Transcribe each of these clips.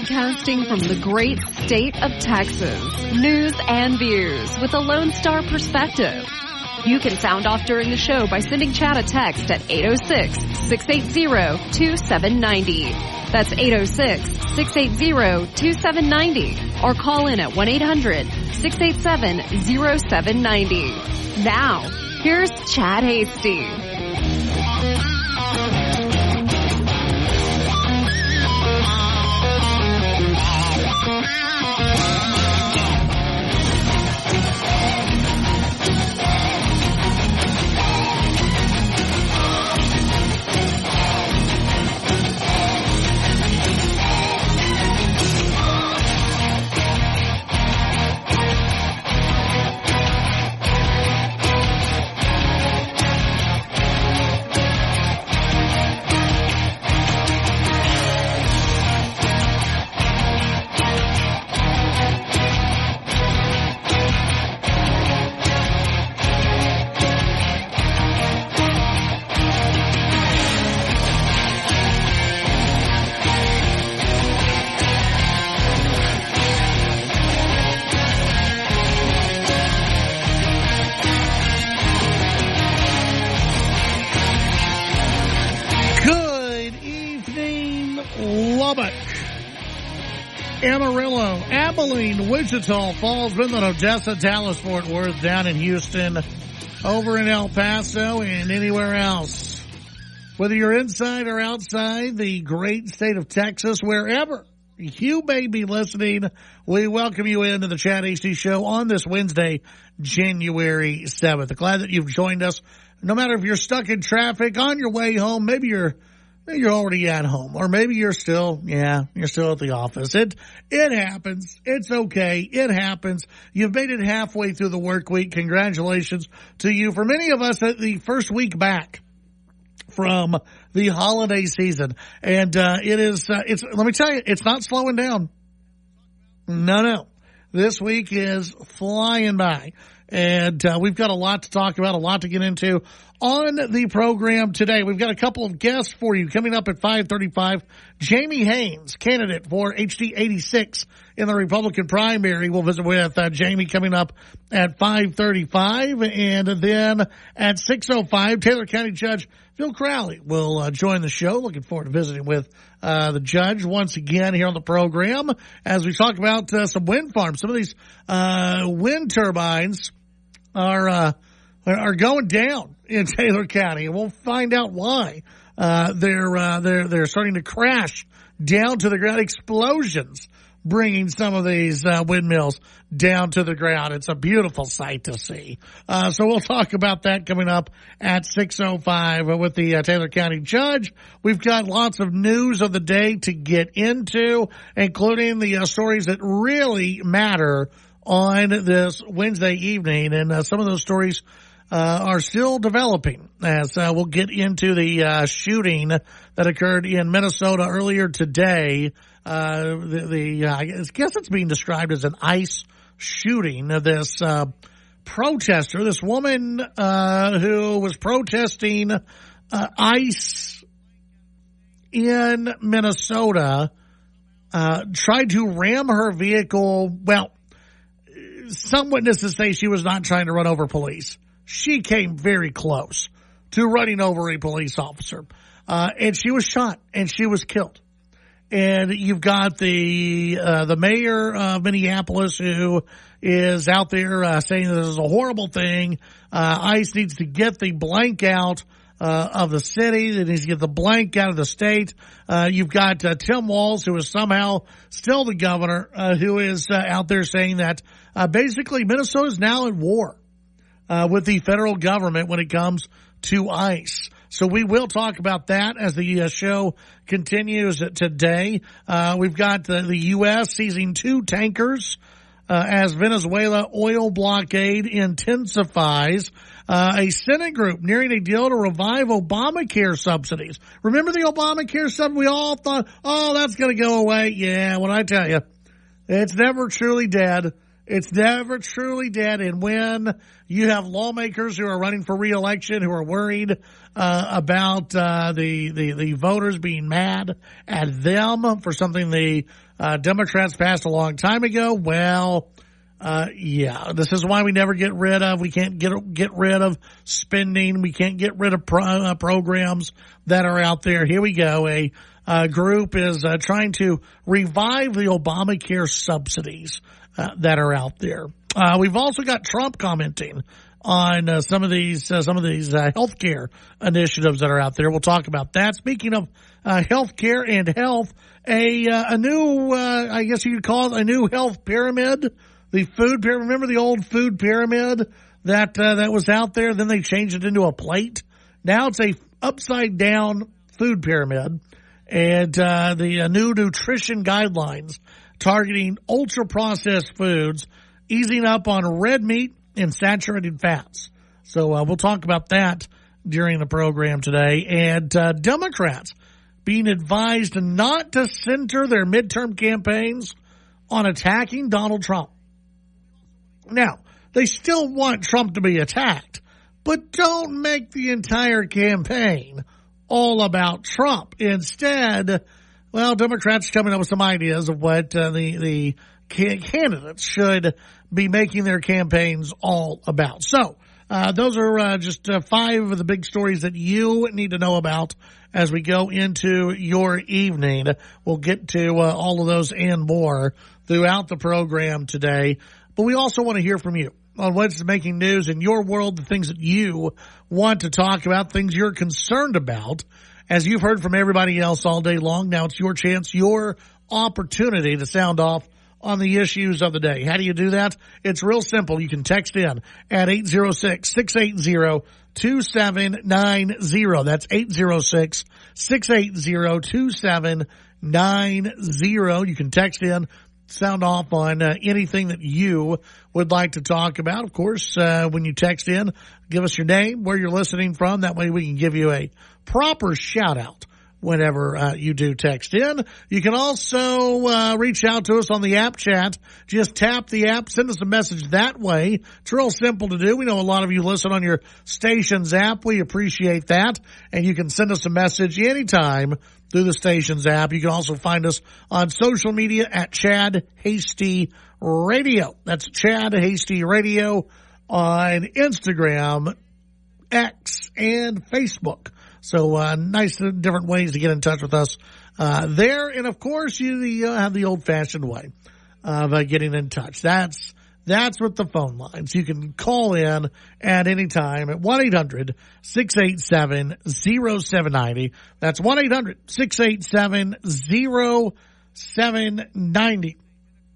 Broadcasting from the great state of Texas. News and views with a Lone Star perspective. You can sound off during the show by sending Chad a text at 806-680-2790. That's 806-680-2790. Or call in at 1-800-687-0790. Now, here's Chad Hasty. Lubbock, Amarillo, Abilene, Wichita Falls, Midland, Odessa, Dallas, Fort Worth, down in Houston, over in El Paso, and anywhere else. Whether you're inside or outside the great state of Texas, wherever you may be listening, we welcome you into the Chad Hasty Show on this Wednesday, January 7th. Glad that you've joined us. No matter if you're stuck in traffic, on your way home, maybe you're already at home, or maybe you're still at the office. It happens. It's okay. It happens. You've made it halfway through the work week. Congratulations to you. For many of us, the first week back from the holiday season, and let me tell you, it's not slowing down. No. This week is flying by. And we've got a lot to talk about, a lot to get into on the program today. We've got a couple of guests for you coming up at 5:35. Jamie Haynes, candidate for HD 86 in the Republican primary. We'll visit with Jamie coming up at 5:35. And then at 6:05, Taylor County Judge Phil Crowley will join the show. Looking forward to visiting with the judge once again here on the program as we talk about some wind farms. Some of these wind turbines are going down in Taylor County, and we'll find out why. They're starting to crash down to the ground. Explosions bringing some of these windmills down to the ground. It's a beautiful sight to see. So we'll talk about that coming up at 6:05 with the Taylor County Judge. We've got lots of news of the day to get into, including the stories that really matter on this Wednesday evening, and some of those stories are still developing as we'll get into the shooting that occurred in Minnesota earlier today. I guess it's being described as an ICE shooting. This protester, this woman who was protesting ICE in Minnesota, tried to ram her vehicle. Well, some witnesses say she was not trying to run over police. She came very close to running over a police officer. And she was shot and she was killed. And you've got the mayor of Minneapolis who is out there saying that this is a horrible thing. ICE needs to get the blank out of the city. It needs to get the blank out of the state. You've got Tim Walz, who is somehow still the governor, who is out there saying that basically Minnesota is now at war with the federal government when it comes to ICE. So we will talk about that as the show continues today. We've got the U.S. seizing 2 tankers as Venezuela oil blockade intensifies. A Senate group nearing a deal to revive Obamacare subsidies. Remember the Obamacare subsidies? We all thought, oh, that's going to go away. Yeah, what I tell you, it's never truly dead. It's never truly dead. And when you have lawmakers who are running for re-election who are worried about the voters being mad at them for something they Democrats passed a long time ago. Well, yeah, this is why we never get rid of. We can't get rid of spending. We can't get rid of programs that are out there. Here we go. A group is trying to revive the Obamacare subsidies that are out there. We've also got Trump commenting on some of these healthcare initiatives that are out there. We'll talk about that. Speaking of healthcare and health, a new I guess you could call it a new health pyramid. The food pyramid. Remember the old food pyramid that was out there? Then they changed it into a plate. Now it's a upside down food pyramid, and the new nutrition guidelines targeting ultra processed foods, easing up on red meat and saturated fats. So we'll talk about that during the program today. And Democrats being advised not to center their midterm campaigns on attacking Donald Trump. Now, they still want Trump to be attacked, but don't make the entire campaign all about Trump. Instead, well, Democrats are coming up with some ideas of what the candidates should be making their campaigns all about. So, those are just 5 of the big stories that you need to know about as we go into your evening. We'll get to all of those and more throughout the program today. But we also want to hear from you on what's making news in your world, the things that you want to talk about, things you're concerned about. As you've heard from everybody else all day long, now it's your chance, your opportunity to sound off on the issues of the day. How do you do that? It's real simple. You can text in at 806-680-2790. That's 806-680-2790. You can text in, sound off on anything that you would like to talk about. Of course, when you text in, give us your name, where you're listening from. That way we can give you a proper shout out whenever you do text in. You can also reach out to us on the app chat. Just tap the app, send us a message that way. It's real simple to do. We know a lot of you listen on your station's app. We appreciate that. And you can send us a message anytime through the station's app. You can also find us on social media at Chad Hasty Radio. That's Chad Hasty Radio on Instagram, X, and Facebook. So nice different ways to get in touch with us there. And, of course, you have the old-fashioned way of getting in touch. That's with the phone lines. You can call in at any time at 1-800-687-0790. That's 1-800-687-0790.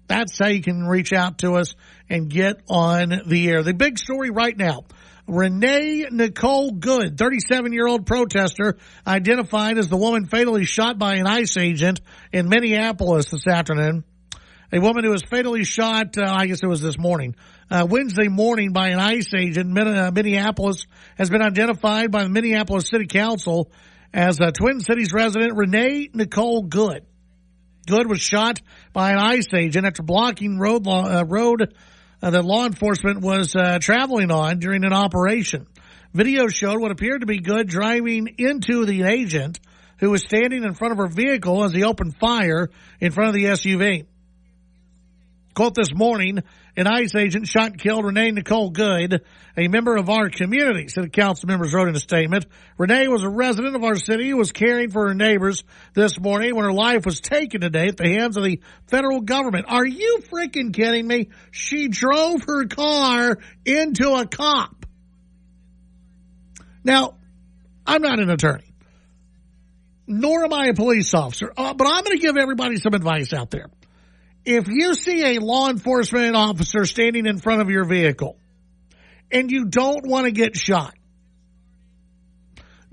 That's how you can reach out to us and get on the air. The big story right now, Renee Nicole Good, 37-year-old protester, identified as the woman fatally shot by an ICE agent in Minneapolis this afternoon. A woman who was fatally shot, I guess it was this morning, Wednesday morning by an ICE agent in Minneapolis, has been identified by the Minneapolis City Council as a Twin Cities resident, Renee Nicole Good. Good was shot by an ICE agent after blocking road that law enforcement was traveling on during an operation. Video showed what appeared to be Good driving into the agent who was standing in front of her vehicle as he opened fire in front of the SUV. Quote, this morning, an ICE agent shot and killed Renee Nicole Good, a member of our community, city council members wrote in a statement. Renee was a resident of our city who was caring for her neighbors this morning when her life was taken today at the hands of the federal government. Are you freaking kidding me? She drove her car into a cop. Now, I'm not an attorney, nor am I a police officer, but I'm going to give everybody some advice out there. If you see a law enforcement officer standing in front of your vehicle and you don't want to get shot,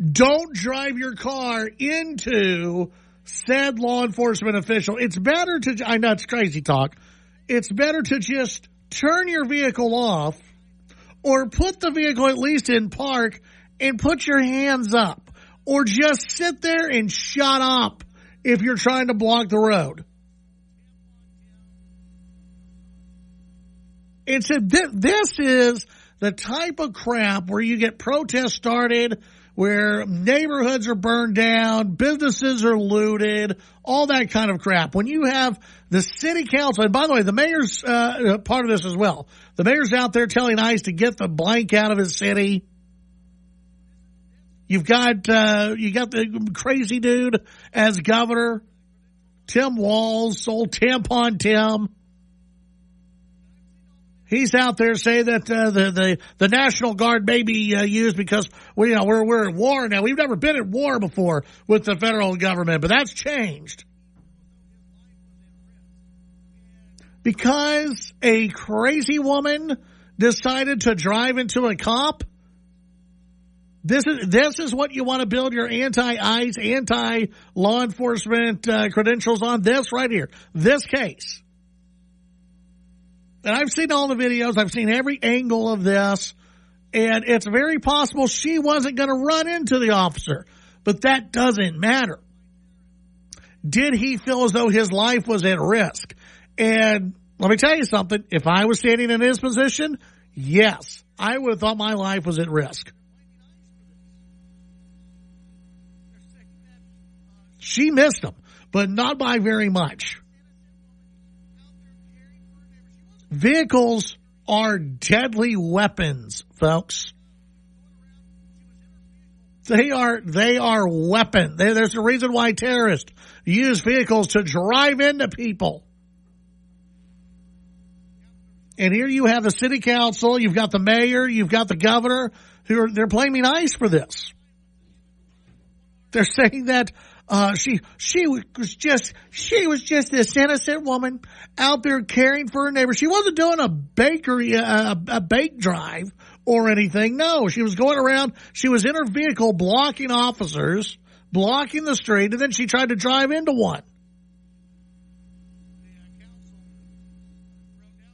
don't drive your car into said law enforcement official. It's better to, I know it's crazy talk, it's better to just turn your vehicle off or put the vehicle at least in park and put your hands up, or just sit there and shut up if you're trying to block the road. And so this is the type of crap where you get protests started, where neighborhoods are burned down, businesses are looted, all that kind of crap. When you have the city council, and by the way, the mayor's part of this as well. The mayor's out there telling ICE to get the blank out of his city. You got the crazy dude as governor, Tim Walz, old Tampon Tim. He's out there saying that the National Guard may be used because we're at war now. We've never been at war before with the federal government, but that's changed because a crazy woman decided to drive into a cop. This is what you want to build your anti-ICE, anti-law enforcement credentials on. This right here, this case. And I've seen all the videos. I've seen every angle of this. And it's very possible she wasn't going to run into the officer. But that doesn't matter. Did he feel as though his life was at risk? And let me tell you something. If I was standing in his position, yes, I would have thought my life was at risk. She missed him, but not by very much. Vehicles are deadly weapons, folks. They are weapons. There's a reason why terrorists use vehicles to drive into people. And here you have the city council, you've got the mayor, you've got the governor, they're blaming ICE for this. They're saying that she was just this innocent woman out there caring for her neighbor. She wasn't doing a bakery, a bake drive or anything. No, she was going around. She was in her vehicle blocking officers, blocking the street, and then she tried to drive into one.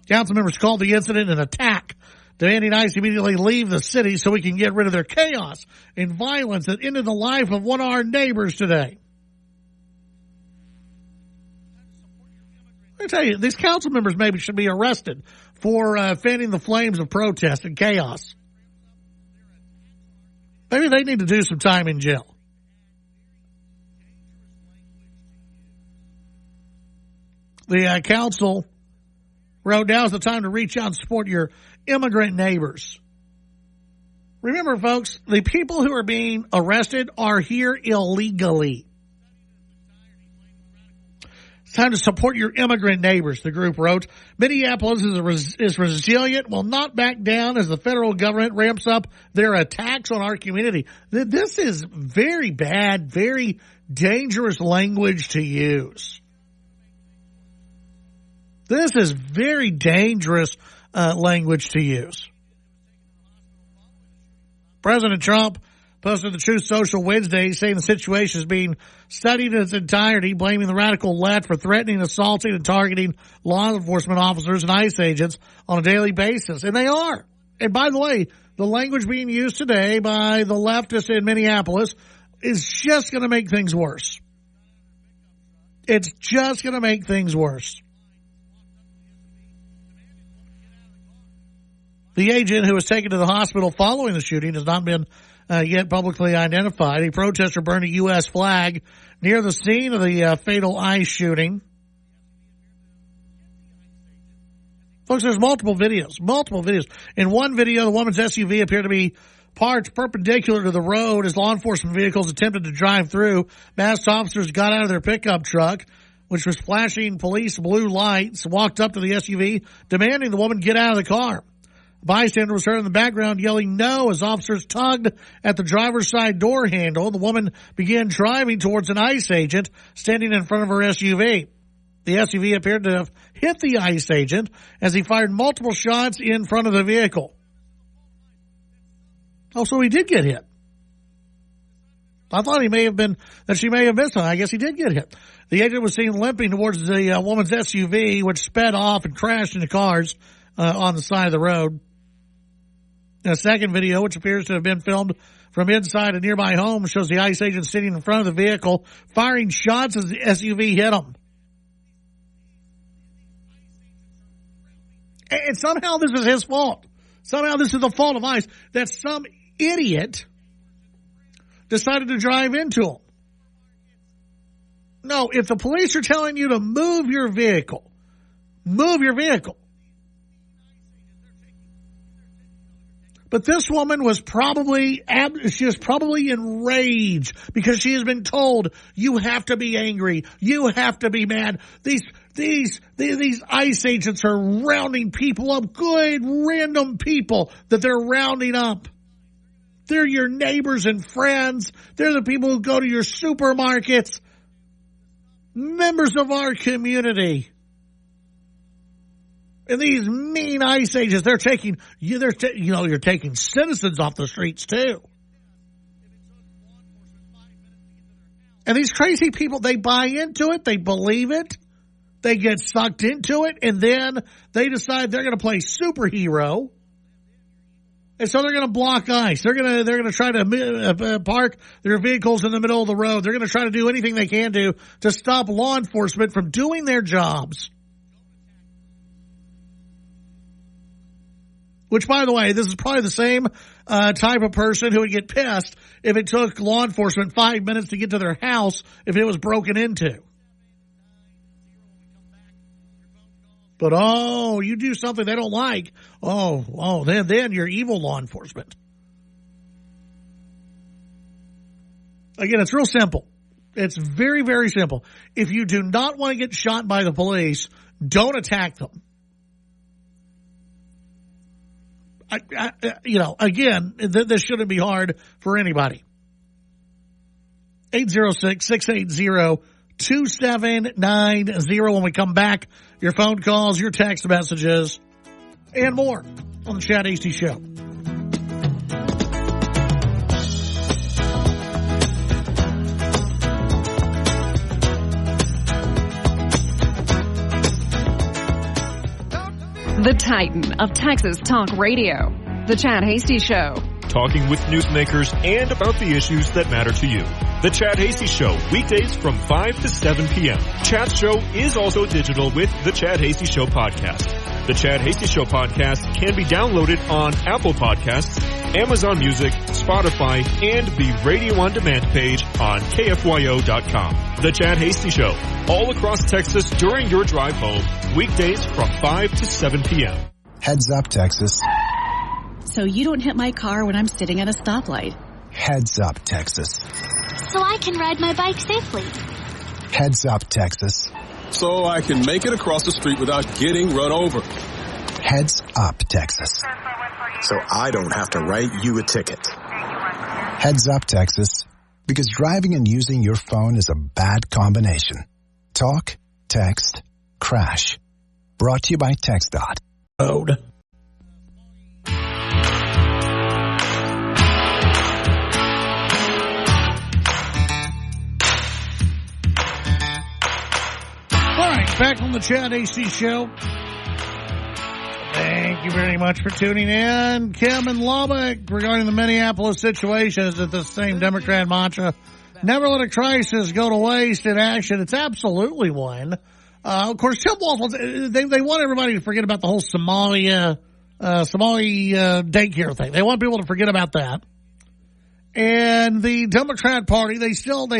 Council members called the incident an attack, demanding ICE immediately leave the city so we can get rid of their chaos and violence that ended the life of one of our neighbors today. I tell you, these council members maybe should be arrested for fanning the flames of protest and chaos. Maybe they need to do some time in jail. The council wrote, now's the time to reach out and support your immigrant neighbors. Remember, folks, the people who are being arrested are here illegally. It's time to support your immigrant neighbors, the group wrote. Minneapolis is resilient, will not back down as the federal government ramps up their attacks on our community. This is very bad, very dangerous language to use. This is very dangerous language to use. President Trump posted the Truth Social Wednesday saying the situation is being studied in its entirety, blaming the radical left for threatening, assaulting, and targeting law enforcement officers and ICE agents on a daily basis. And they are. And by the way, the language being used today by the leftists in Minneapolis is just going to make things worse. It's just going to make things worse. The agent who was taken to the hospital following the shooting has not been yet publicly identified. A protester burned a U.S. flag near the scene of the fatal ICE shooting. Folks, there's multiple videos. In one video, the woman's SUV appeared to be parked perpendicular to the road as law enforcement vehicles attempted to drive through. Masked officers got out of their pickup truck, which was flashing police blue lights, walked up to the SUV, demanding the woman get out of the car. A bystander was heard in the background yelling no as officers tugged at the driver's side door handle. The woman began driving towards an ICE agent standing in front of her SUV. The SUV appeared to have hit the ICE agent as he fired multiple shots in front of the vehicle. Oh, so he did get hit. I thought she may have missed him. I guess he did get hit. The agent was seen limping towards the woman's SUV, which sped off and crashed into cars on the side of the road. A second video, which appears to have been filmed from inside a nearby home, shows the ICE agent sitting in front of the vehicle, firing shots as the SUV hit him. And somehow this is his fault. Somehow this is the fault of ICE. That some idiot decided to drive into them. No, if the police are telling you to move your vehicle, move your vehicle. But this woman was probably enraged because she has been told, you have to be angry. You have to be mad. These ICE agents are rounding people up, good random people that they're rounding up. They're your neighbors and friends. They're the people who go to your supermarkets. Members of our community. And these mean ICE agents, you're taking citizens off the streets too. And these crazy people, they buy into it, they believe it, they get sucked into it, and then they decide they're going to play superhero. And so they're going to block ICE. They're going to try to park their vehicles in the middle of the road. They're going to try to do anything they can do to stop law enforcement from doing their jobs. Which, by the way, this is probably the same type of person who would get pissed if it took law enforcement 5 minutes to get to their house if it was broken into. But, you do something they don't like. Then you're evil law enforcement. Again, it's real simple. It's very, very simple. If you do not want to get shot by the police, don't attack them. Again, this shouldn't be hard for anybody. 806-680-2790. When we come back, your phone calls, your text messages, and more on the Chad Hasty Show. The Titan of Texas Talk Radio. The Chad Hasty Show. Talking with newsmakers and about the issues that matter to you. The Chad Hasty Show, weekdays from 5 to 7 p.m. Chad's show is also digital with the Chad Hasty Show podcast. The Chad Hasty Show podcast can be downloaded on Apple Podcasts, Amazon Music, Spotify, and the Radio On Demand page on KFYO.com. The Chad Hasty Show, all across Texas during your drive home, weekdays from 5 to 7 p.m. Heads up, Texas. So you don't hit my car when I'm sitting at a stoplight. Heads up, Texas. So I can ride my bike safely. Heads up, Texas. So I can make it across the street without getting run over. Heads up, Texas. So I don't have to write you a ticket. Heads up, Texas. Because driving and using your phone is a bad combination. Talk, text, crash. Brought to you by TxDOT. Road. Back on the Chad Hasty Show. Thank you very much for tuning in. Kim in Lubbock regarding the Minneapolis situation. Is it the same Democrat mantra? Never let a crisis go to waste in action. It's absolutely one. Of course, Tim Walz, they want everybody to forget about the whole Somali daycare thing. They want people to forget about that. And the Democrat Party, they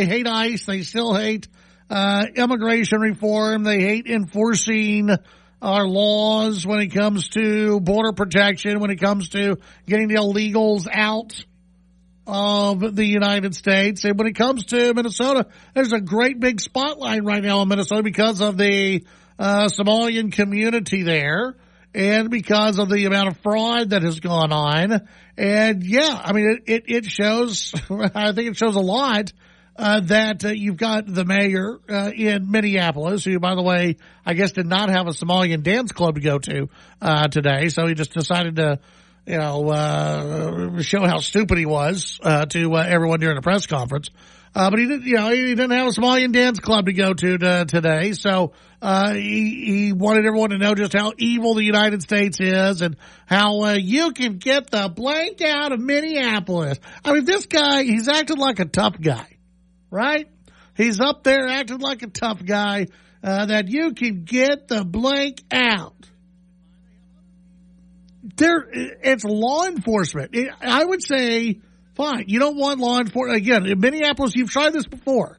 hate ICE. They still hate immigration reform. They hate enforcing our laws when it comes to border protection, when it comes to getting the illegals out of the United States. And when it comes to Minnesota, there's a great big spotlight right now in Minnesota because of the Somalian community there and because of the amount of fraud that has gone on. And yeah, I mean, it shows, I think it shows a lot that you've got the mayor in Minneapolis, who, by the way, I guess did not have a Somalian dance club to go to today. So he just decided to, show how stupid he was to everyone during the press conference. But he didn't have a Somalian dance club to go to today. So he wanted everyone to know just how evil the United States is and how you can get the blank out of Minneapolis. I mean, this guy, he's acting like a tough guy. Right? He's up there acting like a tough guy, that you can get the blank out. It's law enforcement. I would say Fine. You don't want law enforcement. Again, in Minneapolis, you've tried this before.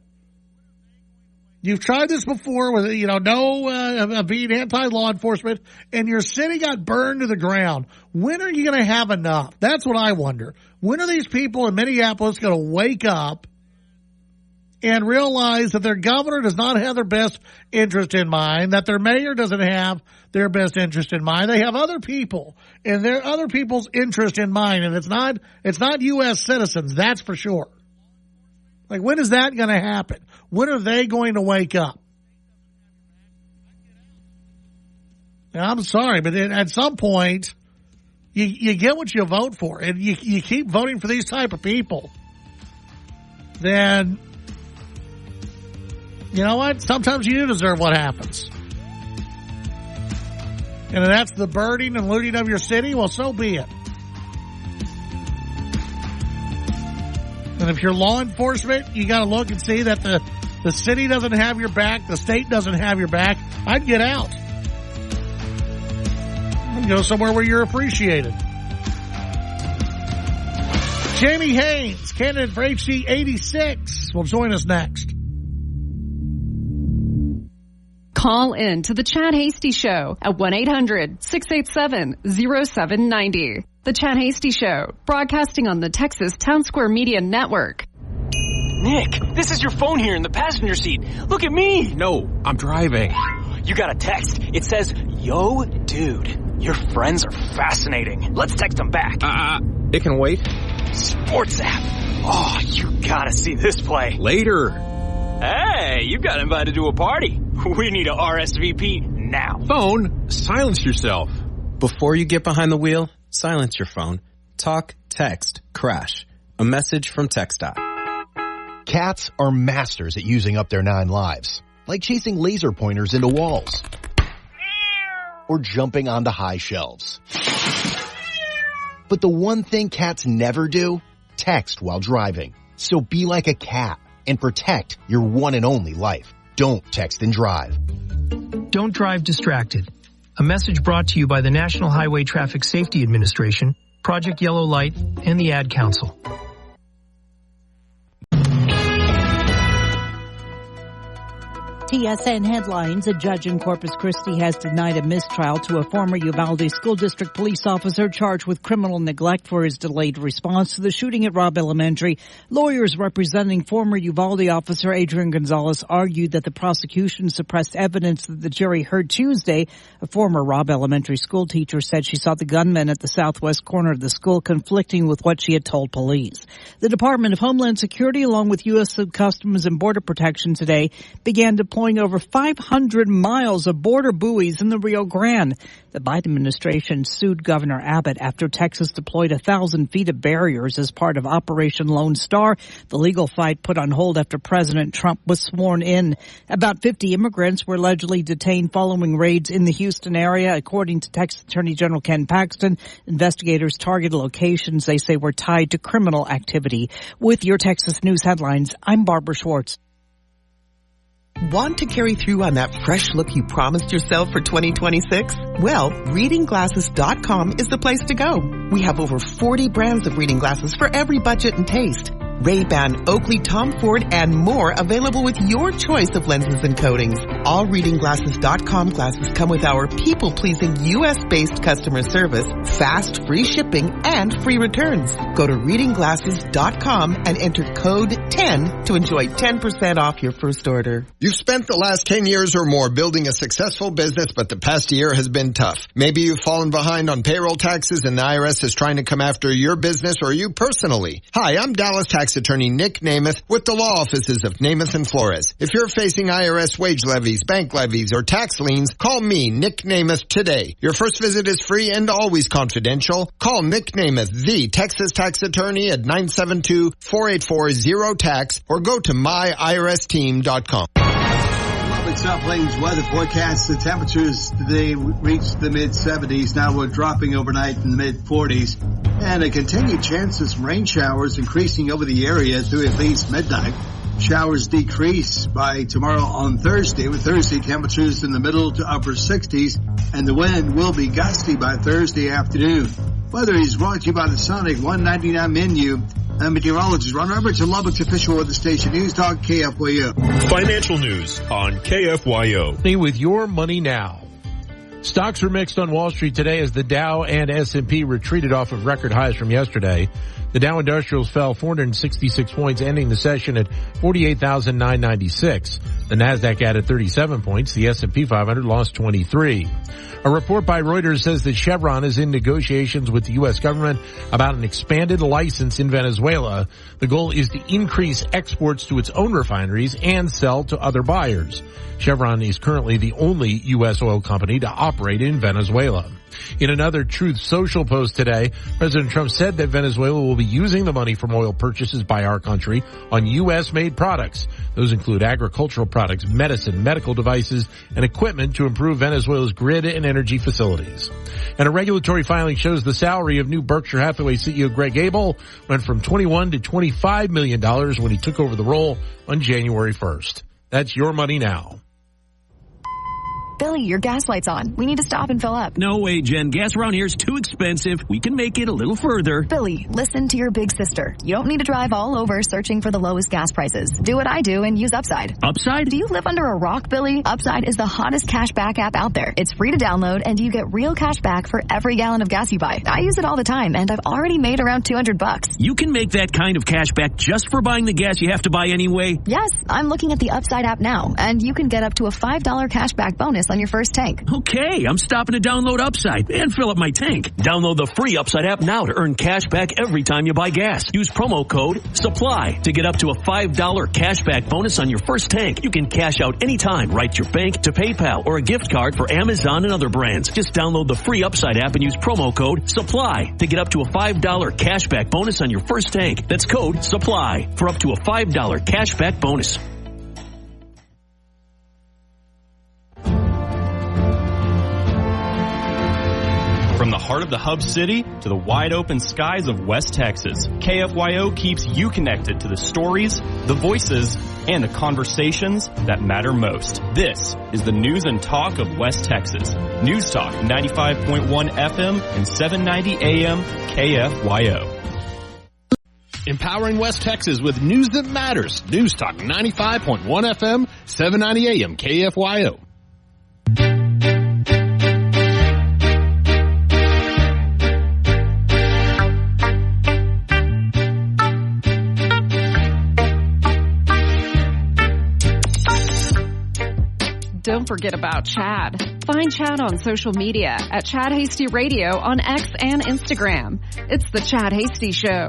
You've tried this before with, being anti-law enforcement, and your city got burned to the ground. When are you going to have enough? That's what I wonder. When are these people in Minneapolis going to wake up and realize that their governor does not have their best interest in mind, that their mayor doesn't have their best interest in mind? They have other people and their other people's interest in mind, and it's not U.S. citizens, that's for sure. Like, when is that going to happen? When are they going to wake up? Now, I'm sorry, but at some point, you get what you vote for, and you keep voting for these type of people. Then, you know what? Sometimes you do deserve what happens. And if that's the burning and looting of your city, well, so be it. And if you're law enforcement, you got to look and see that the city doesn't have your back, the state doesn't have your back. I'd get out. I'd go somewhere where you're appreciated. Jamie Haynes, candidate for HC 86, will join us next. Call in to the Chad Hasty Show at 1-800-687-0790. The Chad Hasty Show, broadcasting on the Texas Town Square Media Network. Nick, this is your phone here in the passenger seat. Look at me. No, I'm driving. You got a text. It says, "Yo, dude, your friends are fascinating. Let's text them back." It can wait. Sports app. Oh, you gotta see this play. Later. Hey, you got invited to a party. We need a RSVP now. Phone, silence yourself. Before you get behind the wheel, silence your phone. Talk, text, crash. A message from TxDOT. Cats are masters at using up their 9 lives, like chasing laser pointers into walls or jumping onto high shelves. But the one thing cats never do, text while driving. So be like a cat and protect your one and only life. Don't text and drive. Don't drive distracted. A message brought to you by the National Highway Traffic Safety Administration, Project Yellow Light, and the Ad Council. TSN headlines. A judge in Corpus Christi has denied a mistrial to a former Uvalde School District police officer charged with criminal neglect for his delayed response to the shooting at Robb Elementary. Lawyers representing former Uvalde officer Adrian Gonzalez argued that the prosecution suppressed evidence that the jury heard Tuesday. A former Robb Elementary school teacher said she saw the gunman at the southwest corner of the school conflicting with what she had told police. The Department of Homeland Security, along with U.S. Customs and Border Protection today, began deploying over 500 miles of border buoys in the Rio Grande. The Biden administration sued Governor Abbott after Texas deployed 1,000 feet of barriers as part of Operation Lone Star. The legal fight put on hold after President Trump was sworn in. About 50 immigrants were allegedly detained following raids in the Houston area. According to Texas Attorney General Ken Paxton, investigators targeted locations they say were tied to criminal activity. With your Texas News headlines, I'm Barbara Schwartz. Want to carry through on that fresh look you promised yourself for 2026? Well, readingglasses.com is the place to go. We have over 40 brands of reading glasses for every budget and taste. Ray-Ban, Oakley, Tom Ford, and more available with your choice of lenses and coatings. All readingglasses.com glasses come with our people-pleasing U.S.-based customer service, fast, free shipping, and free returns. Go to readingglasses.com and enter code 10 to enjoy 10% off your first order. You've spent the last 10 years or more building a successful business, but the past year has been tough. Maybe you've fallen behind on payroll taxes and the IRS is trying to come after your business or you personally. Hi, I'm Dallas Tax Attorney Nick Namath with the law offices of Namath and Flores. If you're facing IRS wage levies, bank levies, or tax liens, call me, Nick Namath, today. Your first visit is free and always confidential. Call Nick Namath, the Texas Tax Attorney, at 972-484-0TAX or go to myirsteam.com. Lubbock South Plains weather forecast. The temperatures today reached the mid-70s. Now we're dropping overnight in the mid-40s. And a continued chance of some rain showers increasing over the area through at least midnight. Showers decrease by tomorrow on Thursday, with Thursday temperatures in the middle to upper 60s, and the wind will be gusty by Thursday afternoon. Weather is brought to you by the Sonic 199 menu. I'm meteorologist Ron Roberts, and Lubbock's official weather station, News Talk KFYO. Financial news on KFYO. With your money now. Stocks are mixed on Wall Street today as the Dow and S&P retreated off of record highs from yesterday. The Dow Industrials fell 466 points, ending the session at 48,996. The Nasdaq added 37 points. The S&P 500 lost 23. A report by Reuters says that Chevron is in negotiations with the U.S. government about an expanded license in Venezuela. The goal is to increase exports to its own refineries and sell to other buyers. Chevron is currently the only U.S. oil company to operate in Venezuela. In another Truth Social post today, President Trump said that Venezuela will be using the money from oil purchases by our country on U.S.-made products. Those include agricultural products, medicine, medical devices, and equipment to improve Venezuela's grid and energy facilities. And a regulatory filing shows the salary of new Berkshire Hathaway CEO Greg Abel went from $21 to $25 million when he took over the role on January 1st. That's your money now. Billy, your gas light's on. We need to stop and fill up. No way, Jen. Gas around here is too expensive. We can make it a little further. Billy, listen to your big sister. You don't need to drive all over searching for the lowest gas prices. Do what I do and use Upside. Upside? Do you live under a rock, Billy? Upside is the hottest cash back app out there. It's free to download, and you get real cash back for every gallon of gas you buy. I use it all the time, and I've already made around $200. You can make that kind of cash back just for buying the gas you have to buy anyway? Yes, I'm looking at the Upside app now, and you can get up to a $5 cash back bonus on your first tank. Okay, I'm stopping to download Upside and fill up my tank. Download the free Upside app now to earn cash back every time you buy gas. Use promo code SUPPLY to get up to a $5 cash back bonus on your first tank. You can cash out anytime right to your bank, to PayPal, or a gift card for Amazon and other brands. Just download the free Upside app and use promo code SUPPLY to get up to a $5 cash back bonus on your first tank. That's code SUPPLY for up to a $5 cash back bonus. From the heart of the hub city to the wide open skies of West Texas, KFYO keeps you connected to the stories, the voices, and the conversations that matter most. This is the news and talk of West Texas. News Talk 95.1 FM and 790 AM KFYO. Empowering West Texas with news that matters. News Talk 95.1 FM, 790 AM KFYO. Don't forget about Chad. Find Chad on social media at Chad Hasty Radio on X and Instagram. It's the Chad Hasty Show.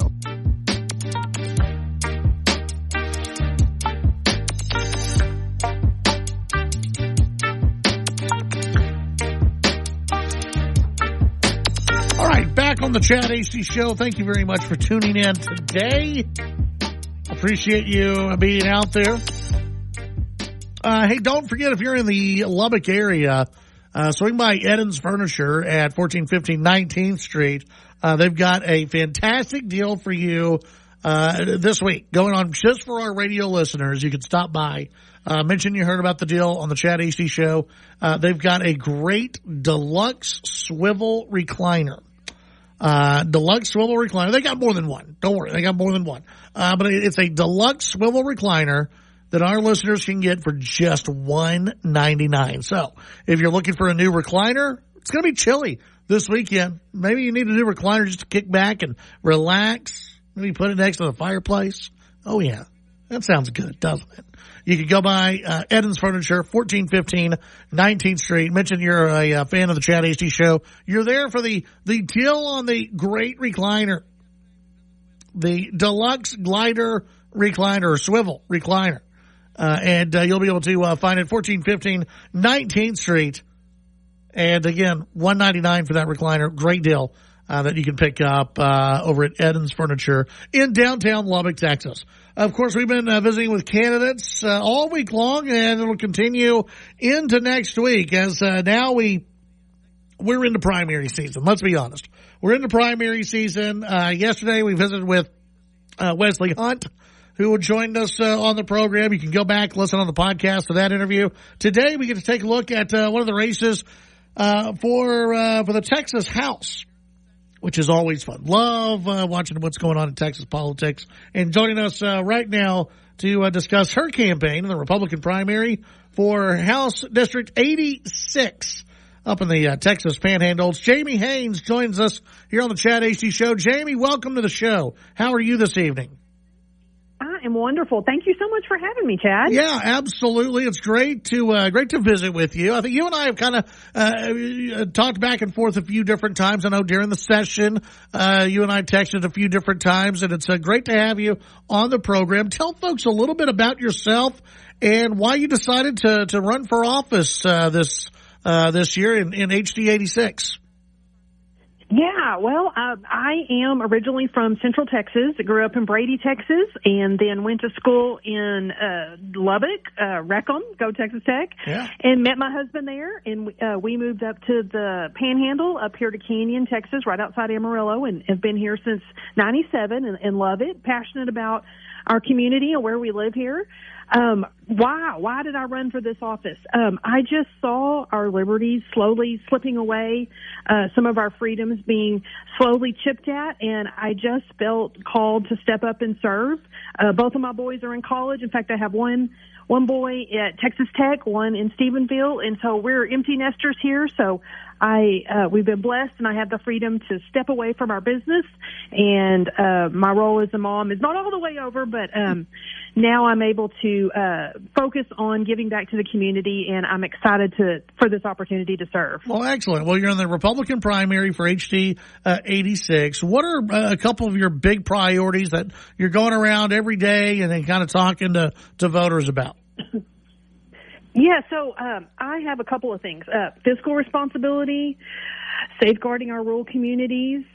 All right, back on the Chad Hasty Show. Thank you very much for tuning in today. Appreciate you being out there. Hey, don't forget, if you're in the Lubbock area, swing by Eden's Furniture at 1415 19th Street. They've got a fantastic deal for you this week going on just for our radio listeners. You can stop by. Mention you heard about the deal on the Chad AC Show. They've got a great deluxe swivel recliner. Deluxe swivel recliner. They got more than one. Don't worry, they got more than one. But it's a deluxe swivel recliner that our listeners can get for just $199. So if you're looking for a new recliner, it's going to be chilly this weekend. Maybe you need a new recliner just to kick back and relax. Maybe put it next to the fireplace. Oh yeah, that sounds good, doesn't it? You can go by Eden's Furniture, 1415 19th Street. Mention you're a fan of the Chad Hasty Show. You're there for the deal on the great recliner, the deluxe glider recliner or swivel recliner. And you'll be able to find it 1415 19th Street. And again, $199 for that recliner. Great deal that you can pick up over at Eden's Furniture in downtown Lubbock, Texas. Of course, we've been visiting with candidates all week long, and it'll continue into next week as now we're into primary season. Let's be honest. We're into primary season. Yesterday we visited with Wesley Hunt, who joined us on the program. You can go back, listen on the podcast to that interview. Today we get to take a look at one of the races for the Texas House. which is always fun. Love watching what's going on in Texas politics. And joining us right now to discuss her campaign in the Republican primary for House District 86 up in the Texas Panhandle. Jamie Haynes joins us here on the Chad Hasty Show. Jamie, welcome to the show. How are you this evening? I am wonderful. Thank you so much for having me, Chad. Yeah, absolutely. It's great to visit with you. I think you and I have kind of talked back and forth a few different times. I know during the session, you and I texted a few different times, and it's great to have you on the program. Tell folks a little bit about yourself and why you decided to run for office this year in HD 86. Yeah, well, I am originally from Central Texas. I grew up in Brady, Texas, and then went to school in Lubbock, Reckham, go Texas Tech, and met my husband there. And we moved up to the Panhandle, up here to Canyon, Texas, right outside Amarillo, and have been here since '97 and love it. Passionate about our community and where we live here. Why did I run for this office? I just saw our liberties slowly slipping away, some of our freedoms being slowly chipped at, and I just felt called to step up and serve. Both of my boys are in college. In fact, I have one boy at Texas Tech, one in Stephenville, and so we're empty nesters here. So we've been blessed, and I have the freedom to step away from our business. And my role as a mom is not all the way over, but now I'm able to focus on giving back to the community, and I'm excited for this opportunity to serve. Well, excellent. Well, you're in the Republican primary for HD 86. What are a couple of your big priorities that you're going around every day and then kind of talking to voters about? Yeah, so I have a couple of things. Fiscal responsibility, safeguarding our rural communities,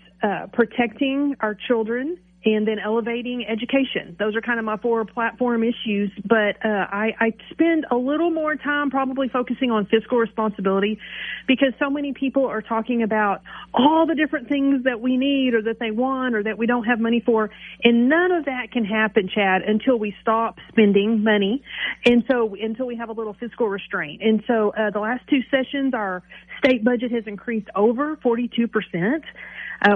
protecting our children, and then elevating education. Those are kind of my 4 platform issues, but I spend a little more time probably focusing on fiscal responsibility because so many people are talking about all the different things that we need or that they want or that we don't have money for, and none of that can happen, Chad, until we stop spending money, and so until we have a little fiscal restraint. And so the last 2 sessions, our state budget has increased over 42%.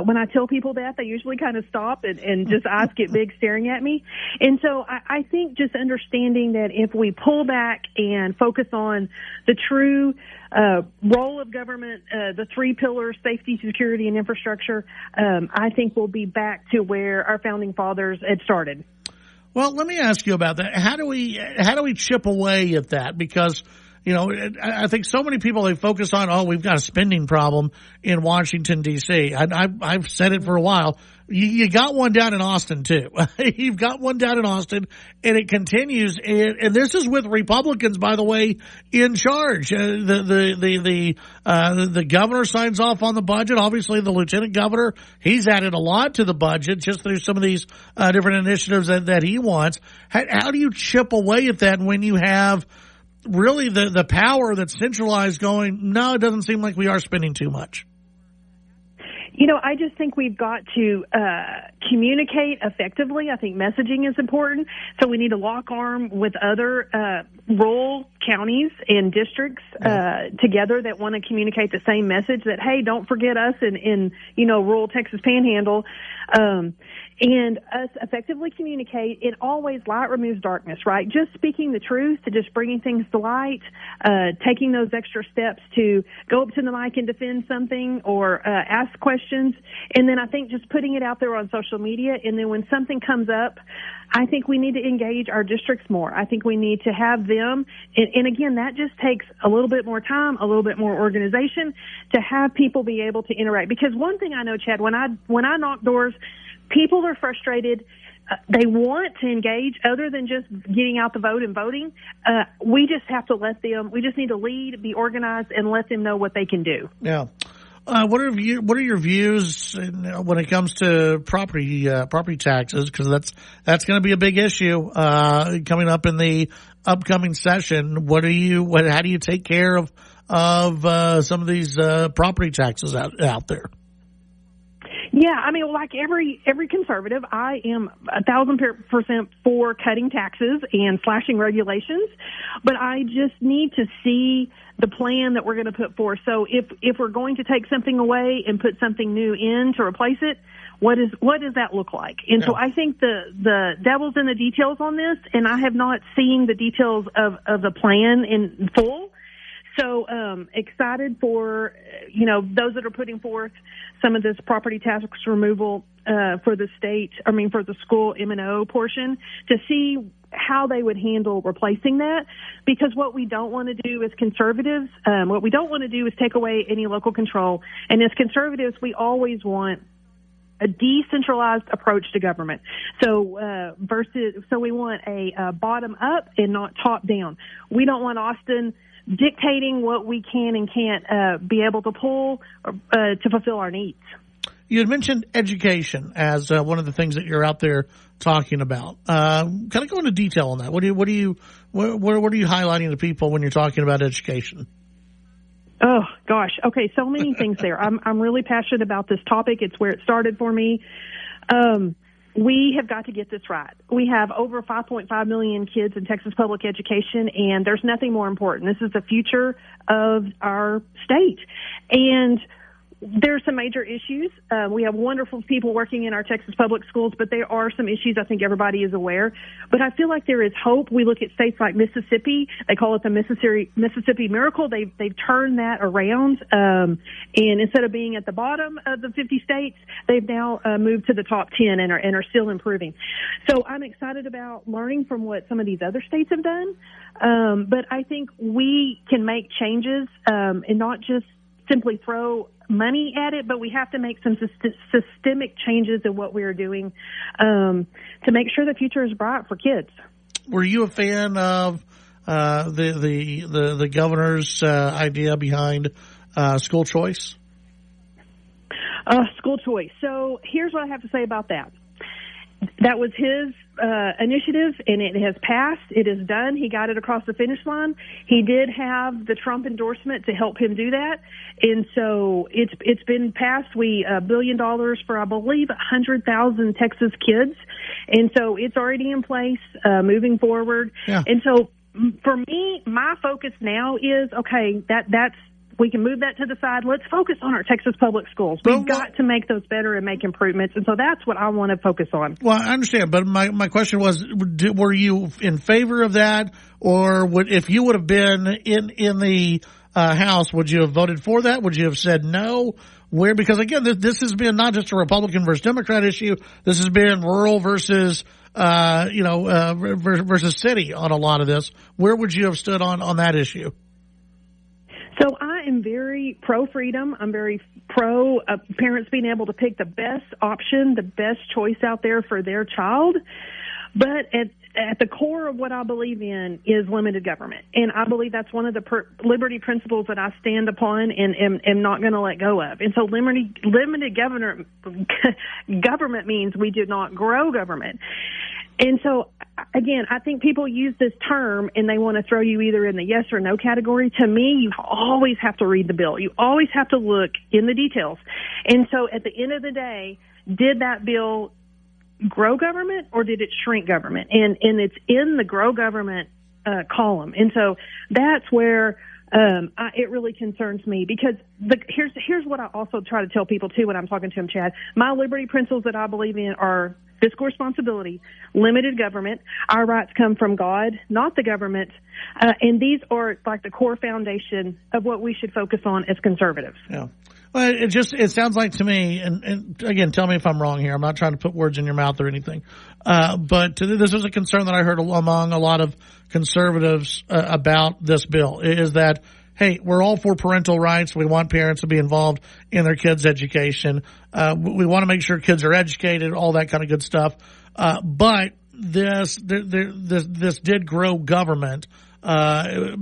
When I tell people that, they usually kind of stop and just eyes get big staring at me. And so I think just understanding that if we pull back and focus on the true role of government, the 3 pillars, safety, security, and infrastructure, I think we'll be back to where our founding fathers had started. Well, let me ask you about that. How do we chip away at that? Because you know, I think so many people, they focus on, we've got a spending problem in Washington, D.C. I've said it for a while. You got one down in Austin, too. You've got one down in Austin, and it continues. And this is with Republicans, by the way, in charge. The governor signs off on the budget. Obviously, the lieutenant governor, he's added a lot to the budget just through some of these different initiatives that he wants. How do you chip away at that when you have really the power that's centralized going, no, it doesn't seem like we are spending too much? You know, I just think we've got to communicate effectively. I think messaging is important. So we need to lock arm with other rural counties and districts together that want to communicate the same message that, hey, don't forget us in rural Texas Panhandle. And us effectively communicate. It always, light removes darkness, right? Just speaking the truth, to just bringing things to light, taking those extra steps to go up to the mic and defend something or ask questions. And then I think just putting it out there on social media. And then when something comes up, I think we need to engage our districts more. I think we need to have them. And again, that just takes a little bit more time, a little bit more organization to have people be able to interact. Because one thing I know, Chad, when I knock doors, people are frustrated. They want to engage other than just getting out the vote and voting. We just have to we just need to lead, be organized, and let them know what they can do. Yeah. What are your views when it comes to property taxes? Because that's going to be a big issue coming up in the upcoming session. How do you take care of some of these property taxes out there? Yeah, I mean, like every conservative, I am 1,000% for cutting taxes and slashing regulations, but I just need to see the plan that we're going to put forth. So if we're going to take something away and put something new in to replace it, what does that look like? And so I think the devil's in the details on this, and I have not seen the details of the plan in full. So excited for, those that are putting forth some of this property tax removal for the for the school M&O portion, to see how they would handle replacing that. Because what we don't want to do as conservatives, what we don't want to do is take away any local control. And as conservatives, we always want a decentralized approach to government. So we want a bottom up and not top down. We don't want Austin dictating what we can and can't be able to pull to fulfill our needs. You had mentioned education as one of the things that you're out there talking about. Kind of go into detail on that. What are you highlighting to people when you're talking about education? Oh gosh. Okay. So many things there. I'm really passionate about this topic. It's where it started for me. We have got to get this right. We have over 5.5 million kids in Texas public education, and there's nothing more important. This is the future of our state. And there's some major issues. We have wonderful people working in our Texas public schools, but there are some issues I think everybody is aware. But I feel like there is hope. We look at states like Mississippi. They call it the Mississippi Miracle. They've turned that around. And instead of being at the bottom of the 50 states, they've now moved to the top 10 and are still improving. So I'm excited about learning from what some of these other states have done. But I think we can make changes and not just simply throw money at it, but we have to make some systemic changes in what we are doing to make sure the future is bright for kids. Were you a fan of the governor's idea behind school choice? School choice. So here's what I have to say about that. That was his initiative, and it has passed. It is done. He got it across the finish line. He did have the Trump endorsement to help him do that, and so it's been passed. $1 billion for, I believe, 100,000 Texas kids, and so it's already in place, moving forward. Yeah. And so for me, my focus now is that's. We can move that to the side. Let's focus on our Texas public schools. We've got to make those better and make improvements. And so that's what I want to focus on. Well, I understand. But my question was, were you in favor of that? Or if you would have been in the House, would you have voted for that? Would you have said no? Because again, this has been not just a Republican versus Democrat issue. This has been rural versus versus city on a lot of this. Where would you have stood on that issue? So I am very pro-freedom. I'm very pro parents being able to pick the best option, the best choice out there for their child. But at the core of what I believe in is limited government. And I believe that's one of the liberty principles that I stand upon and am not going to let go of. And so limited government means we do not grow government. And so, again, I think people use this term and they want to throw you either in the yes or no category. To me, you always have to read the bill. You always have to look in the details. And so at the end of the day, did that bill grow government or did it shrink government? And it's in the grow government column. And so that's where it really concerns me, because here's what I also try to tell people, too, when I'm talking to them, Chad. My liberty principles that I believe in are fiscal responsibility, limited government. Our rights come from God, not the government. And these are like the core foundation of what we should focus on as conservatives. Yeah. Well, it sounds like to me, and again, tell me if I'm wrong here. I'm not trying to put words in your mouth or anything. But this was a concern that I heard among a lot of conservatives about this bill, is that, hey, we're all for parental rights. We want parents to be involved in their kids' education. We want to make sure kids are educated, all that kind of good stuff. But this did grow government.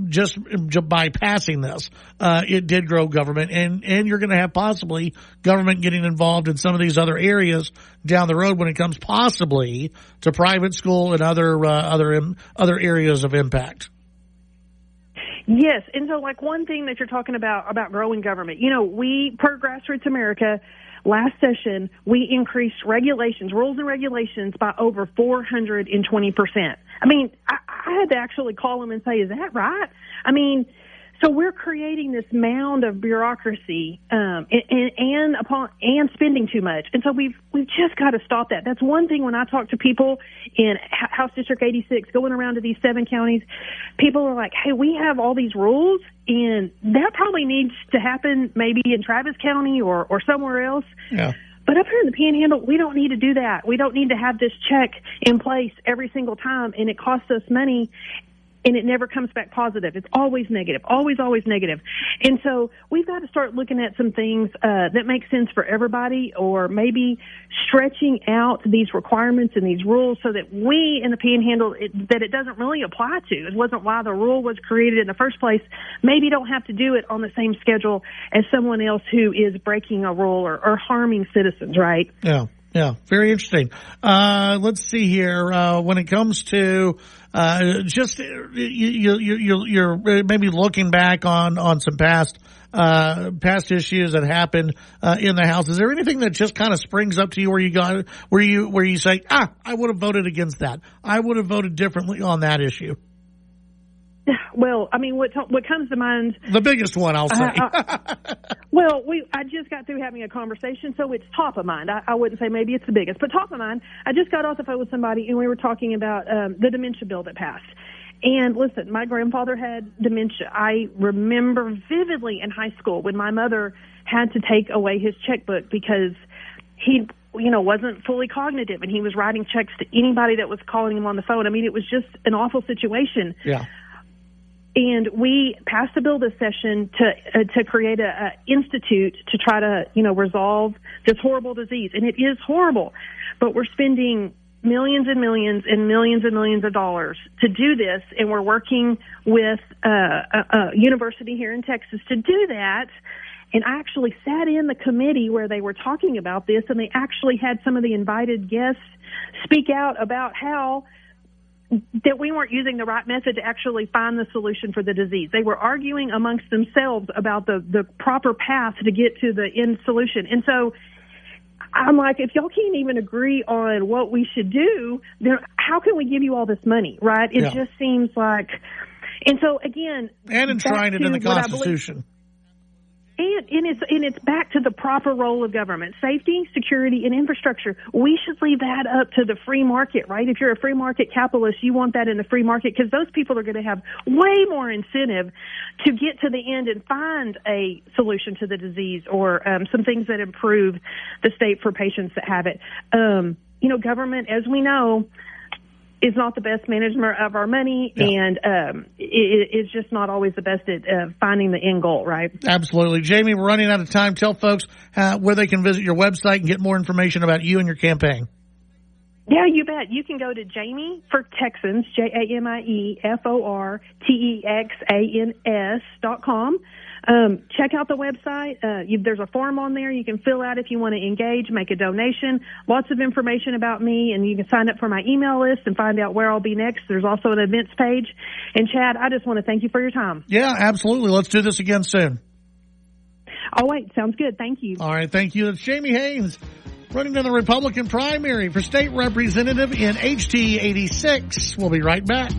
Just by passing this, it did grow government, and you're going to have possibly government getting involved in some of these other areas down the road when it comes possibly to private school and other areas of impact. Yes, and so like one thing that you're talking about growing government, we per Grassroots America, last session, we increased rules and regulations by over 420%. I mean, I had to actually call them and say, is that right? I mean, so we're creating this mound of bureaucracy, and spending too much. And so we've just got to stop that. That's one thing when I talk to people in House District 86, going around to these 7 counties, people are like, hey, we have all these rules, and that probably needs to happen maybe in Travis County or somewhere else. Yeah. But up here in the Panhandle, we don't need to do that. We don't need to have this check in place every single time, and it costs us money. And it never comes back positive. It's always negative, always negative. And so we've got to start looking at some things that make sense for everybody, or maybe stretching out these requirements and these rules so that we in the Panhandle, that it doesn't really apply to. It wasn't why the rule was created in the first place. Maybe don't have to do it on the same schedule as someone else who is breaking a rule or harming citizens, right? Yeah. Yeah, very interesting. Let's see here. When it comes to just you're maybe looking back on some past issues that happened in the House. Is there anything that just kind of springs up to you where you say, I would have voted against that. I would have voted differently on that issue? Well, I mean, what comes to mind? The biggest one, I'll say. Well, I just got through having a conversation, so it's top of mind. I wouldn't say maybe it's the biggest, but top of mind. I just got off the phone with somebody, and we were talking about the dementia bill that passed. And listen, my grandfather had dementia. I remember vividly in high school when my mother had to take away his checkbook because he wasn't fully cognitive, and he was writing checks to anybody that was calling him on the phone. I mean, it was just an awful situation. Yeah. And we passed a bill this session to create a institute to try to, resolve this horrible disease. And it is horrible, but we're spending millions and millions and millions and millions of dollars to do this. And we're working with a university here in Texas to do that. And I actually sat in the committee where they were talking about this, and they actually had some of the invited guests speak out about how that we weren't using the right method to actually find the solution for the disease. They were arguing amongst themselves about the proper path to get to the end solution. And so I'm like, if y'all can't even agree on what we should do, then how can we give you all this money, right? It just seems like, and so again, and enshrine it in the Constitution. And it's back to the proper role of government: safety, security, and infrastructure. We should leave that up to the free market, right? If you're a free market capitalist, you want that in the free market, because those people are going to have way more incentive to get to the end and find a solution to the disease, or some things that improve the state for patients that have it. Government, as we know, is not the best management of our money, and it is just not always the best at finding the end goal, right? Absolutely. Jamie, we're running out of time. Tell folks where they can visit your website and get more information about you and your campaign. Yeah, you bet. You can go to Jamie for Texans, JamieForTexans.com. Check out the website. There's a form on there you can fill out if you want to engage, make a donation. Lots of information about me, and you can sign up for my email list and find out where I'll be next. There's also an events page. And Chad, I just want to thank you for your time. Yeah, absolutely. Let's do this again soon. Oh, wait. Sounds good. Thank you. All right. Thank you. That's Jamie Haynes, running in the Republican primary for state representative in HT 86. We'll be right back.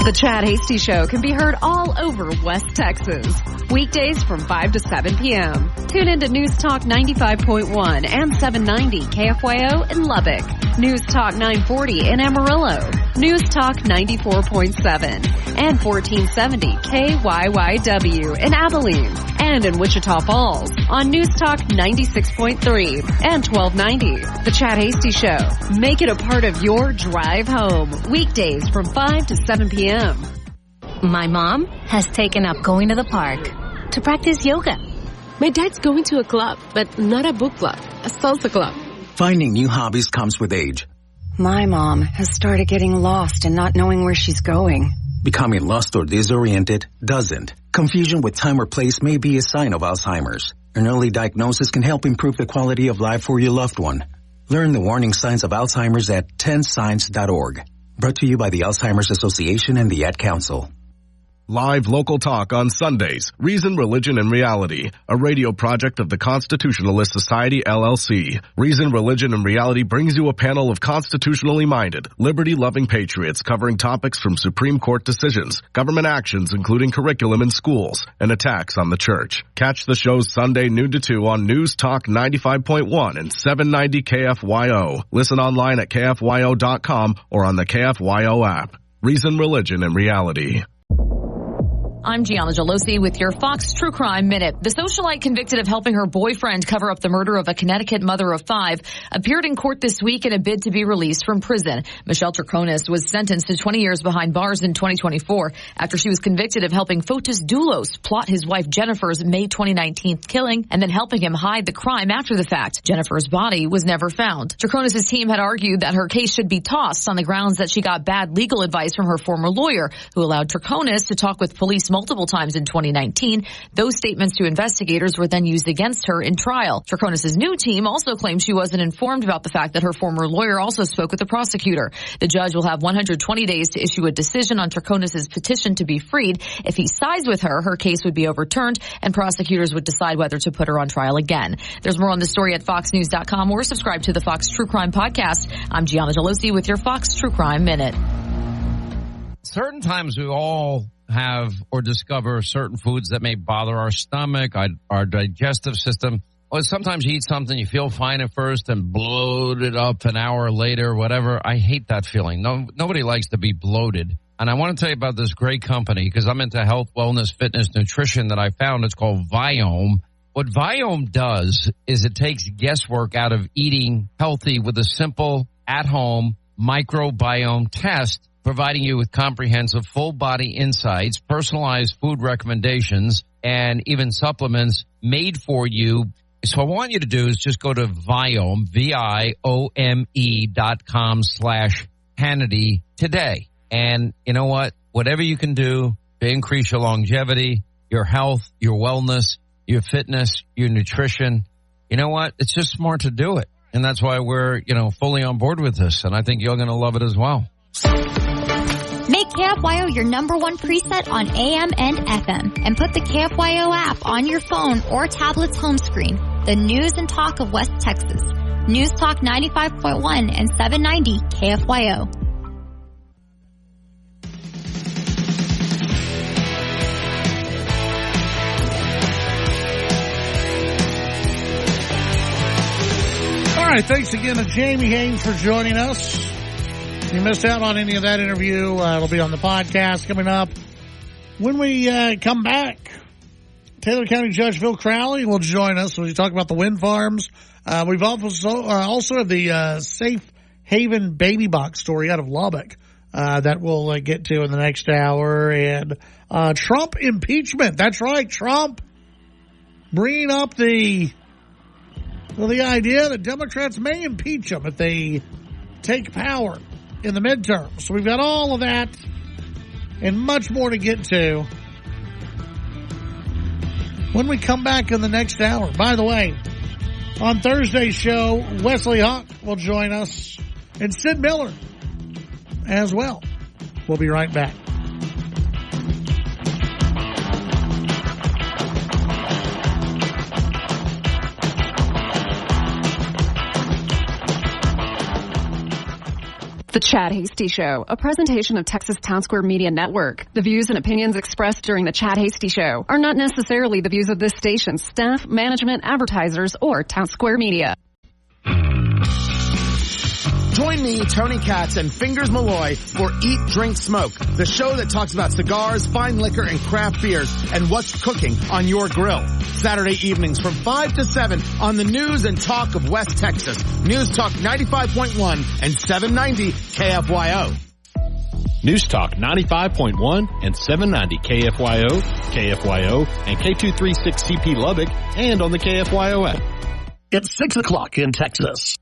The Chad Hasty Show can be heard all over West Texas. Weekdays from 5 to 7 p.m. Tune into News Talk 95.1 and 790 KFYO in Lubbock. News Talk 940 in Amarillo. News Talk 94.7 and 1470 KYYW in Abilene. And in Wichita Falls on News Talk 96.3 and 1290. The Chad Hasty Show. Make it a part of your drive home. Weekdays from 5 to 7 p.m. My mom has taken up going to the park to practice yoga. My dad's going to a club, but not a book club, a salsa club. Finding new hobbies comes with age. My mom has started getting lost and not knowing where she's going. Becoming lost or disoriented doesn't. Confusion with time or place may be a sign of Alzheimer's. An early diagnosis can help improve the quality of life for your loved one. Learn the warning signs of Alzheimer's at 10signs.org. Brought to you by the Alzheimer's Association and the Ad Council. Live local talk on Sundays. Reason, Religion, and Reality, a radio project of the Constitutionalist Society, LLC. Reason, Religion, and Reality brings you a panel of constitutionally minded, liberty-loving patriots covering topics from Supreme Court decisions, government actions including curriculum in schools, and attacks on the church. Catch the shows Sunday noon to 2 on News Talk 95.1 and 790 KFYO. Listen online at KFYO.com or on the KFYO app. Reason, Religion, and Reality. I'm Gianna Gelosi with your Fox True Crime Minute. The socialite convicted of helping her boyfriend cover up the murder of a Connecticut mother of 5 appeared in court this week in a bid to be released from prison. Michelle Troconis was sentenced to 20 years behind bars in 2024 after she was convicted of helping Fotis Doulos plot his wife Jennifer's May 2019 killing and then helping him hide the crime after the fact. Jennifer's body was never found. Troconis' team had argued that her case should be tossed on the grounds that she got bad legal advice from her former lawyer, who allowed Troconis to talk with police multiple times in 2019. Those statements to investigators were then used against her in trial. Troconis' new team also claimed she wasn't informed about the fact that her former lawyer also spoke with the prosecutor. The judge will have 120 days to issue a decision on Troconis' petition to be freed. If he sides with her, her case would be overturned and prosecutors would decide whether to put her on trial again. There's more on the story at foxnews.com or subscribe to the Fox True Crime Podcast. I'm Gianna Gelosi with your Fox True Crime Minute. Certain times we all have or discover certain foods that may bother our stomach, our digestive system. Or sometimes you eat something, you feel fine at first and bloat it up an hour later, whatever. I hate that feeling. Nobody likes to be bloated. And I want to tell you about this great company because I'm into health, wellness, fitness, nutrition that I found. It's called Viome. What Viome does is it takes guesswork out of eating healthy with a simple at-home microbiome test, providing you with comprehensive full-body insights, personalized food recommendations, and even supplements made for you. So what I want you to do is just go to Viome, VIOME.com/Hannity today. And you know what? Whatever you can do to increase your longevity, your health, your wellness, your fitness, your nutrition, you know what? It's just smart to do it. And that's why we're, fully on board with this. And I think you're going to love it as well. Make KFYO your #1 preset on AM and FM and put the KFYO app on your phone or tablet's home screen. The news and talk of West Texas. News Talk 95.1 and 790 KFYO. All right, thanks again to Jamie Haynes for joining us. If you missed out on any of that interview, it'll be on the podcast coming up. When we come back, Taylor County Judge Phil Crowley will join us when we talk about the wind farms. We've also have the Safe Haven baby box story out of Lubbock that we'll get to in the next hour. And Trump impeachment. That's right, Trump bringing up the idea that Democrats may impeach him if they take power in the midterms. So we've got all of that and much more to get to when we come back in the next hour. By the way, on Thursday's show, Wesley Hawk will join us and Sid Miller as well. We'll be right back. The Chad Hasty Show, a presentation of Texas Town Square Media Network. The views and opinions expressed during the Chad Hasty Show are not necessarily the views of this station, staff, management, advertisers, or Town Square Media. Join me, Tony Katz, and Fingers Malloy for Eat, Drink, Smoke, the show that talks about cigars, fine liquor, and craft beers, and what's cooking on your grill. Saturday evenings from 5 to 7 on the news and talk of West Texas. News Talk 95.1 and 790 KFYO. News Talk 95.1 and 790 KFYO, KFYO, and K236CP Lubbock, and on the KFYO app. It's 6 o'clock in Texas.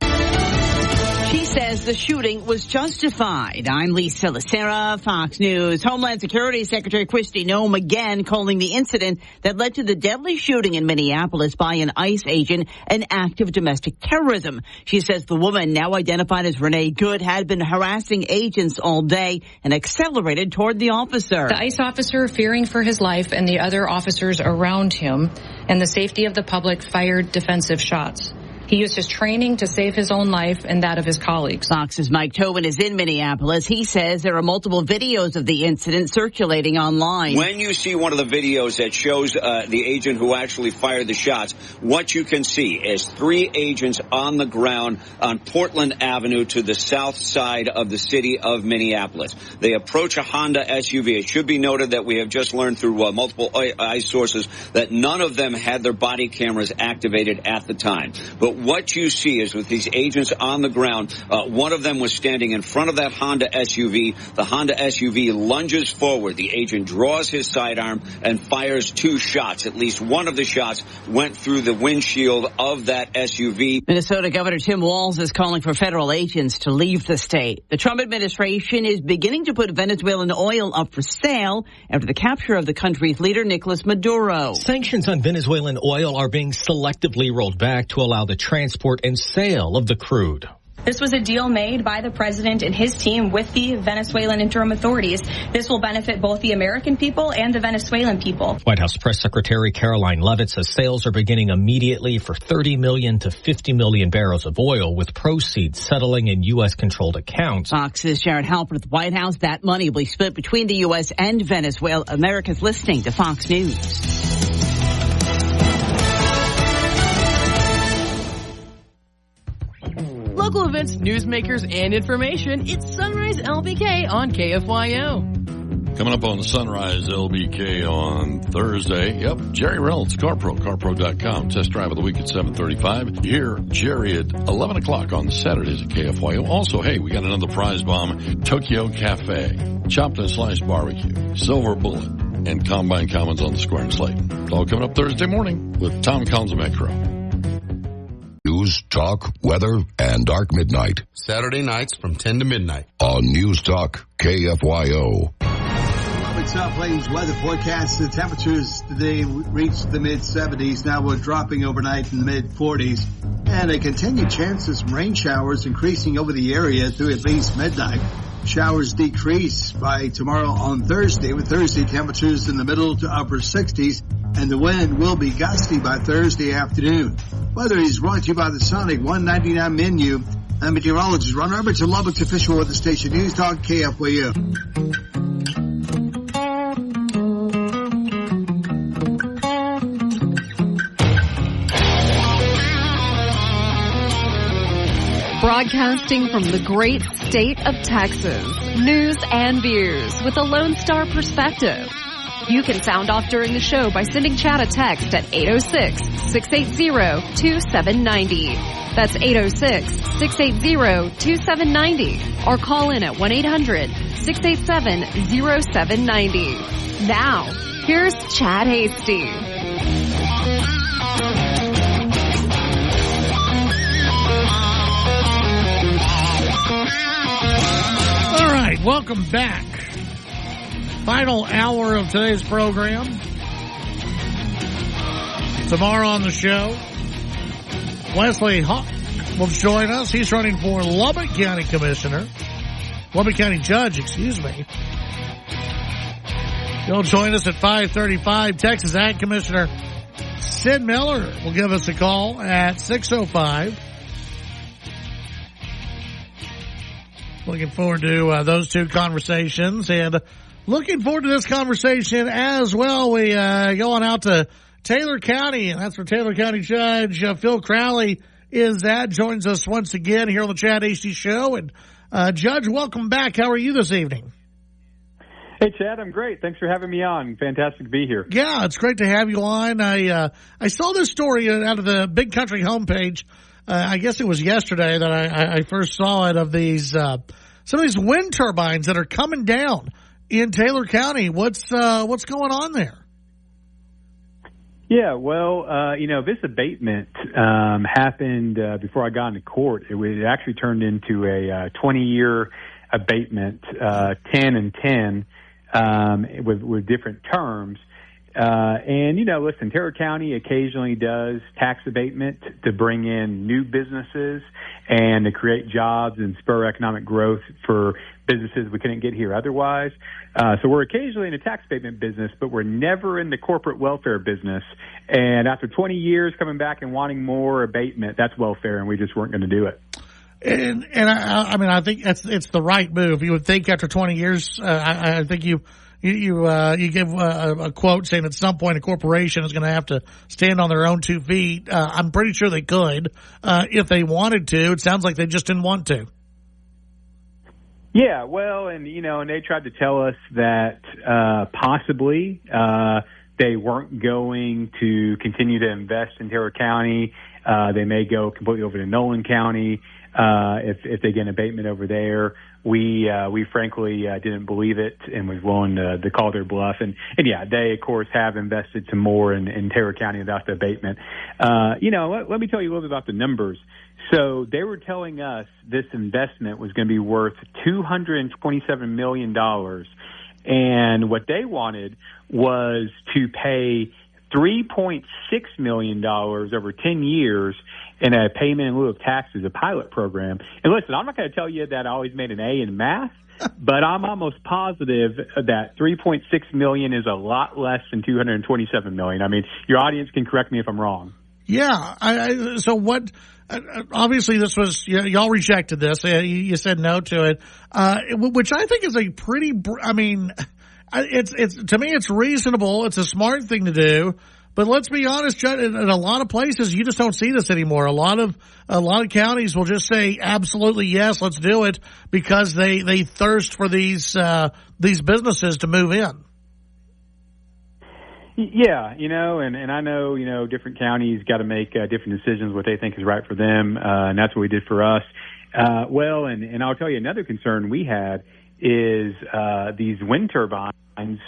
She says the shooting was justified. I'm Lisa Lacera, Fox News. Homeland Security Secretary Kristi Noem again calling the incident that led to the deadly shooting in Minneapolis by an ICE agent an act of domestic terrorism. She says the woman, now identified as Renee Good, had been harassing agents all day and accelerated toward the officer. The ICE officer, fearing for his life and the other officers around him and the safety of the public, fired defensive shots. He used his training to save his own life and that of his colleagues. Fox's Mike Tobin is in Minneapolis. He says there are multiple videos of the incident circulating online. When you see one of the videos that shows the agent who actually fired the shots, what you can see is 3 agents on the ground on Portland Avenue to the south side of the city of Minneapolis. They approach a Honda SUV. It should be noted that we have just learned through multiple ICE sources that none of them had their body cameras activated at the time. But what you see is with these agents on the ground, one of them was standing in front of that Honda SUV. The Honda SUV lunges forward. The agent draws his sidearm and fires 2 shots. At least one of the shots went through the windshield of that SUV. Minnesota Governor Tim Walz is calling for federal agents to leave the state. The Trump administration is beginning to put Venezuelan oil up for sale after the capture of the country's leader, Nicolas Maduro. Sanctions on Venezuelan oil are being selectively rolled back to allow the transport and sale of the crude. This was a deal made by the president and his team with the Venezuelan interim authorities. This will benefit both the American people and the Venezuelan people. White House Press Secretary Caroline Leavitt says sales are beginning immediately for 30 million to 50 million barrels of oil, with proceeds settling in U.S.-controlled accounts. Fox's Jared Halpern at the White House. That money will be split between the U.S. and Venezuela. America's listening to Fox News. Local events, newsmakers, and information. It's Sunrise LBK on KFYO. Coming up on Sunrise LBK on Thursday. Yep, Jerry Reynolds, CarPro, carpro.com. Test drive of the week at 7:35. Hear Jerry at 11 o'clock on Saturdays at KFYO. Also, hey, we got another prize bomb. Tokyo Cafe, chopped and sliced barbecue, silver bullet, and Combine Commons on the Square and Slate. It's all coming up Thursday morning with Tom Collins of Metro. News, talk, weather, and Dark Midnight. Saturday nights from 10 to midnight. On News Talk, KFYO. Lubbock South Plains weather forecast. The temperatures today reached the mid-70s. Now we're dropping overnight in the mid-40s. And a continued chance of some rain showers increasing over the area through at least midnight. Showers decrease by tomorrow on Thursday, with Thursday temperatures in the middle to upper 60s. And the wind will be gusty by Thursday afternoon. Weather is brought to you by the Sonic 199 menu. I'm meteorologist Ron Roberts of Lubbock's official weather station, News Talk KFYO. Broadcasting from the great state of Texas, news and views with a Lone Star perspective. You can sound off during the show by sending Chad a text at 806-680-2790. That's 806-680-2790. Or call in at 1-800-687-0790. Now, here's Chad Hasty. All right, welcome back. Final hour of today's program. Tomorrow on the show, Wesley Hawk will join us. He's running for Lubbock County Judge, excuse me. He'll join us at 5:35. Texas Ag Commissioner Sid Miller will give us a call at 6:05. Looking forward to those two conversations, and looking forward to this conversation as well. We go on out to Taylor County, and that's where Taylor County Judge Phil Crowley is at. Joins us once again here on the Chad Hasty Show. And Judge, welcome back. How are you this evening? Hey, Chad, I'm great. Thanks for having me on. Fantastic to be here. Yeah, it's great to have you on. I saw this story out of the Big Country homepage. I guess it was yesterday that I first saw it, of these some of these wind turbines that are coming down in Taylor County. What's going on there? Yeah, well, this abatement happened before I got into court. It actually turned into a 20-year abatement, 10 and 10, with different terms. Listen, Terra County occasionally does tax abatement to bring in new businesses and to create jobs and spur economic growth for businesses we couldn't get here otherwise. So we're occasionally in a tax abatement business, but we're never in the corporate welfare business. And after 20 years coming back and wanting more abatement, that's welfare, and we just weren't going to do it. And I think it's the right move. You would think after 20 years, I think you give a quote saying at some point a corporation is going to have to stand on their own 2 feet. I'm pretty sure they could if they wanted to. It sounds like they just didn't want to. Yeah, well, and they tried to tell us that possibly they weren't going to continue to invest in Terra County. They may go completely over to Nolan County if they get an abatement over there. We frankly didn't believe it and was willing to call their bluff. And yeah, they of course have invested some more in Terra County without the abatement. Let me tell you a little bit about the numbers. So they were telling us this investment was going to be worth $227 million. And what they wanted was to pay $3.6 million over 10 years in a payment in lieu of taxes, a pilot program. And listen, I'm not going to tell you that I always made an A in math, but I'm almost positive that $3.6 million is a lot less than $227 million. I mean, your audience can correct me if I'm wrong. Yeah. So what? Obviously, this was y'all rejected this. You said no to it, which I think is a pretty. I mean, it's to me, it's reasonable. It's a smart thing to do. But let's be honest, Judd, in a lot of places, you just don't see this anymore. A lot of counties will just say, absolutely, yes, let's do it, because they thirst for these businesses to move in. Yeah, and I know, different counties got to make different decisions, what they think is right for them, and that's what we did for us. And I'll tell you another concern we had is these wind turbines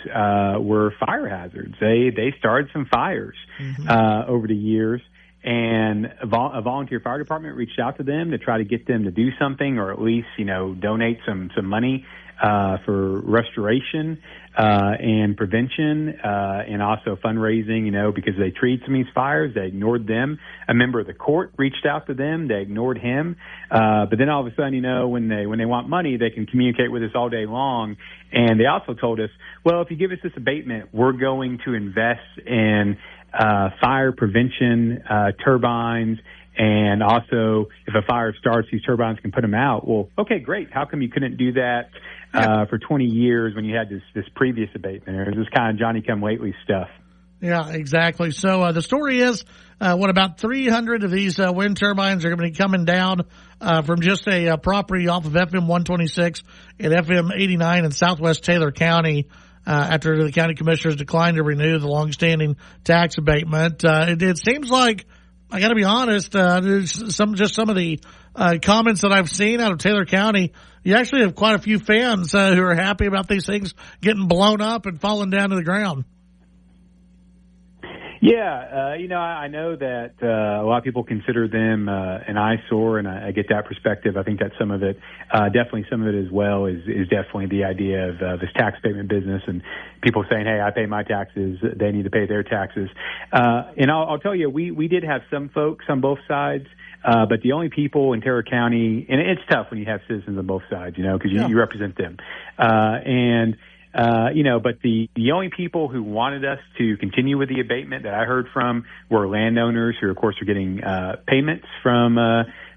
were fire hazards. They started some fires over the years, and a volunteer fire department reached out to them to try to get them to do something, or at least donate some money for restoration and prevention, and also fundraising, because they treated some of these fires. They ignored them. A member of the court reached out to them. They ignored him. But then all of a sudden, when they want money, they can communicate with us all day long. And they also told us, well, if you give us this abatement, we're going to invest in fire prevention, turbines, and also if a fire starts, these turbines can put them out. Well, okay, great. How come you couldn't do that for 20 years when you had this previous abatement? It was this kind of Johnny-come-lately stuff. Yeah, exactly. So the story is about 300 of these wind turbines are going to be coming down from just a property off of FM 126 and FM 89 in southwest Taylor County after the county commissioners declined to renew the longstanding tax abatement. It seems like, I got to be honest, some of the comments that I've seen out of Taylor County, you actually have quite a few fans who are happy about these things getting blown up and falling down to the ground. Yeah, I know that a lot of people consider them an eyesore, and I get that perspective. I think that some of it, definitely some of it as well, is definitely the idea of this tax abatement business and people saying, hey, I pay my taxes, they need to pay their taxes. And I'll tell you, we did have some folks on both sides, but the only people in Terra County, and it's tough when you have citizens on both sides, because you represent them. But the only people who wanted us to continue with the abatement that I heard from were landowners who, of course, are getting payments from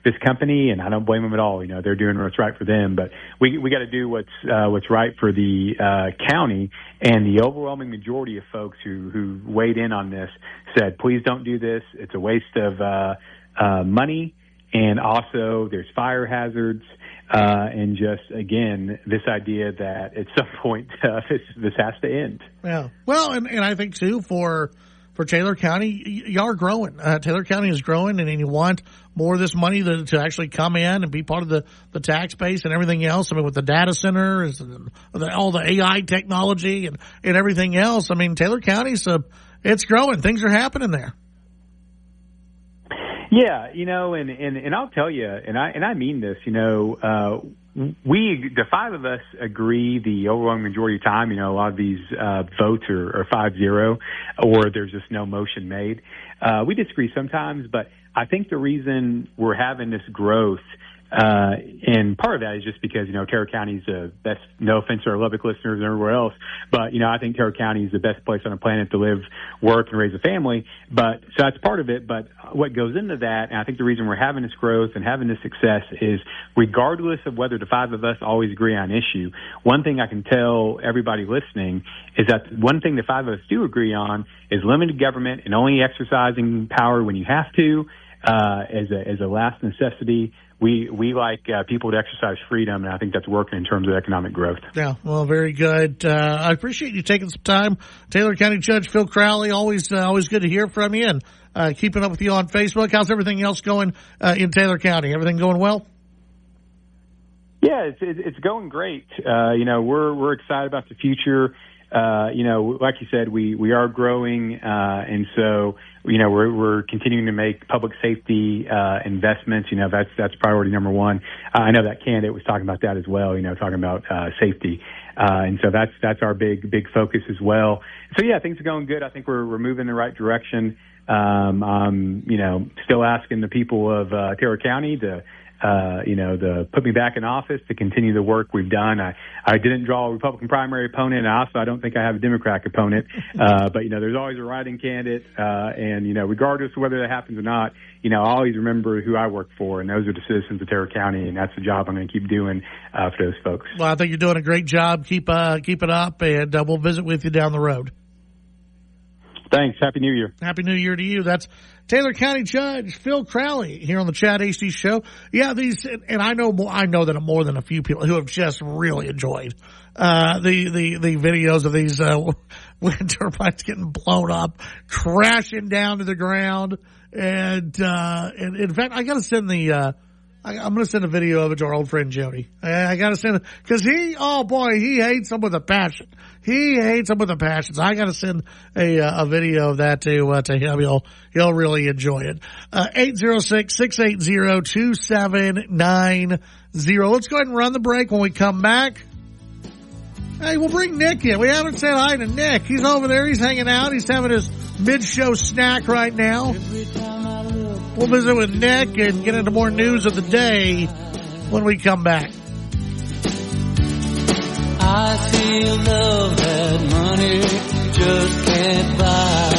this company, and I don't blame them at all. They're doing what's right for them, but we got to do what's right for the county. And the overwhelming majority of folks who weighed in on this said, please don't do this. It's a waste of money, and also there's fire hazards. And just, again, this idea that at some point this has to end. Yeah. Well, and I think, too, for Taylor County, y'all are growing. Taylor County is growing, and you want more of this money to actually come in and be part of the tax base and everything else. I mean, with the data centers and all the AI technology and everything else, I mean, Taylor County's it's growing. Things are happening there. Yeah, and I'll tell you, and I mean this, the five of us agree the overwhelming majority of time, a lot of these votes are 5-0 or there's just no motion made. We disagree sometimes, but I think the reason we're having this growth, and part of that is just because, Terra County is the best, no offense to our Lubbock listeners and everywhere else, but, I think Terra County is the best place on the planet to live, work, and raise a family. So that's part of it. But what goes into that, and I think the reason we're having this growth and having this success is regardless of whether the five of us always agree on issue, one thing I can tell everybody listening is that one thing the five of us do agree on is limited government and only exercising power when you have to, as a last necessity. We like people to exercise freedom, and I think that's working in terms of economic growth. Yeah, well, very good. I appreciate you taking some time. Taylor County Judge Phil Crowley, always good to hear from you, and keeping up with you on Facebook. How's everything else going in Taylor County? Everything going well? Yeah, it's going great. We're excited about the future. Like you said, we are growing, and so, we're continuing to make public safety, investments. That's priority number one. I know that candidate was talking about that as well, talking about, safety. And so that's our big focus as well. So yeah, things are going good. I think we're moving in the right direction. I'm, still asking the people of, Terra County to put me back in office to continue the work we've done. I didn't draw a Republican primary opponent. I don't think I have a Democratic opponent. But, there's always a writing candidate. And, regardless of whether that happens or not, I always remember who I work for, and those are the citizens of Terra County, and that's the job I'm going to keep doing for those folks. Well, I think you're doing a great job. Keep it up, and we'll visit with you down the road. Thanks. Happy New Year. Happy New Year to you. That's Taylor County Judge Phil Crowley here on the Chad Hasty Show. Yeah, and I know that more than a few people who have just really enjoyed the videos of these wind turbines getting blown up, crashing down to the ground, and in fact, I got to send I'm going to send a video of it to our old friend Jody. I got to send it because he hates them with a passion. He hates them with a passion. So I got to send a video of that to him. He'll really enjoy it. 806-680-2790. Let's go ahead and run the break. When we come back, hey, we'll bring Nick in. We haven't said hi to Nick. He's over there. He's hanging out. He's having his mid-show snack right now. We'll visit with Nick and get into more news of the day when we come back. I feel love that money just can't buy.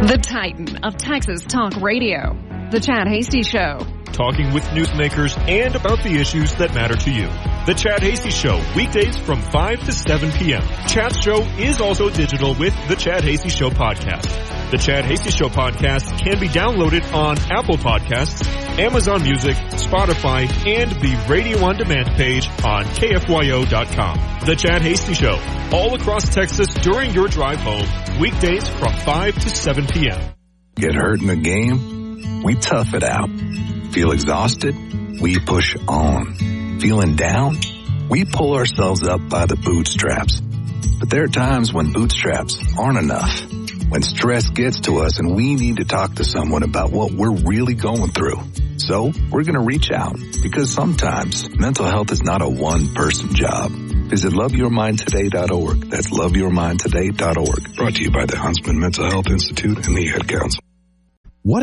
The Titan of Texas Talk Radio. The Chad Hasty Show. Talking with newsmakers and about the issues that matter to you. The Chad Hasty Show, weekdays from 5 to 7 p.m. Chad's show is also digital with the Chad Hasty Show podcast. The Chad Hasty Show podcast can be downloaded on Apple Podcasts, Amazon Music, Spotify, and the Radio On Demand page on KFYO.com. The Chad Hasty Show, all across Texas during your drive home, weekdays from 5 to 7 p.m. Get hurt in the game? We tough it out. Feel exhausted? We push on. Feeling down? We pull ourselves up by the bootstraps. But there are times when bootstraps aren't enough. When stress gets to us and we need to talk to someone about what we're really going through. So we're going to reach out because sometimes mental health is not a one-person job. Visit loveyourmindtoday.org. That's loveyourmindtoday.org. Brought to you by the Huntsman Mental Health Institute and the Ad Council.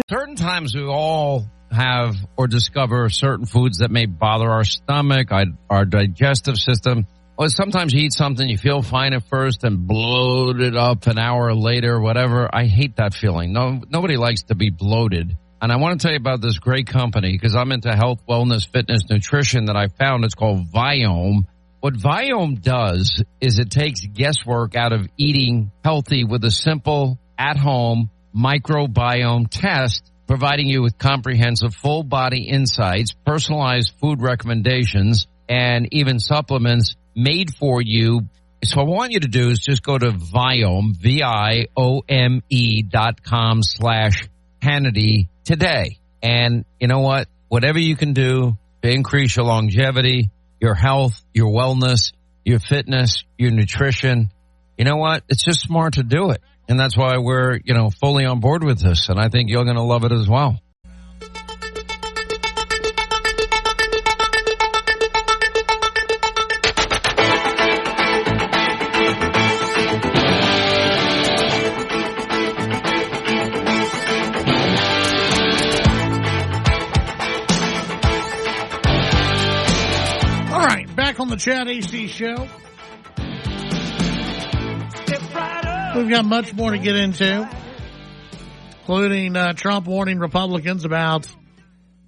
Certain times we all have or discover certain foods that may bother our stomach, our digestive system. Or sometimes you eat something, you feel fine at first and bloat it up an hour later, whatever. I hate that feeling. Nobody likes to be bloated. And I want to tell you about this great company because I'm into health, wellness, fitness, nutrition that I found. It's called Viome. What Viome does is it takes guesswork out of eating healthy with a simple at-home microbiome test, providing you with comprehensive full body insights, personalized food recommendations, and even supplements made for you. So what I want you to do is just go to Viome, VIOME.com/Hannity today. And you know what? Whatever you can do to increase your longevity, your health, your wellness, your fitness, your nutrition, you know what? It's just smart to do it. And that's why we're, fully on board with this. And I think you're going to love it as well. On the Chad AC Show. We've got much more to get into, including Trump warning Republicans about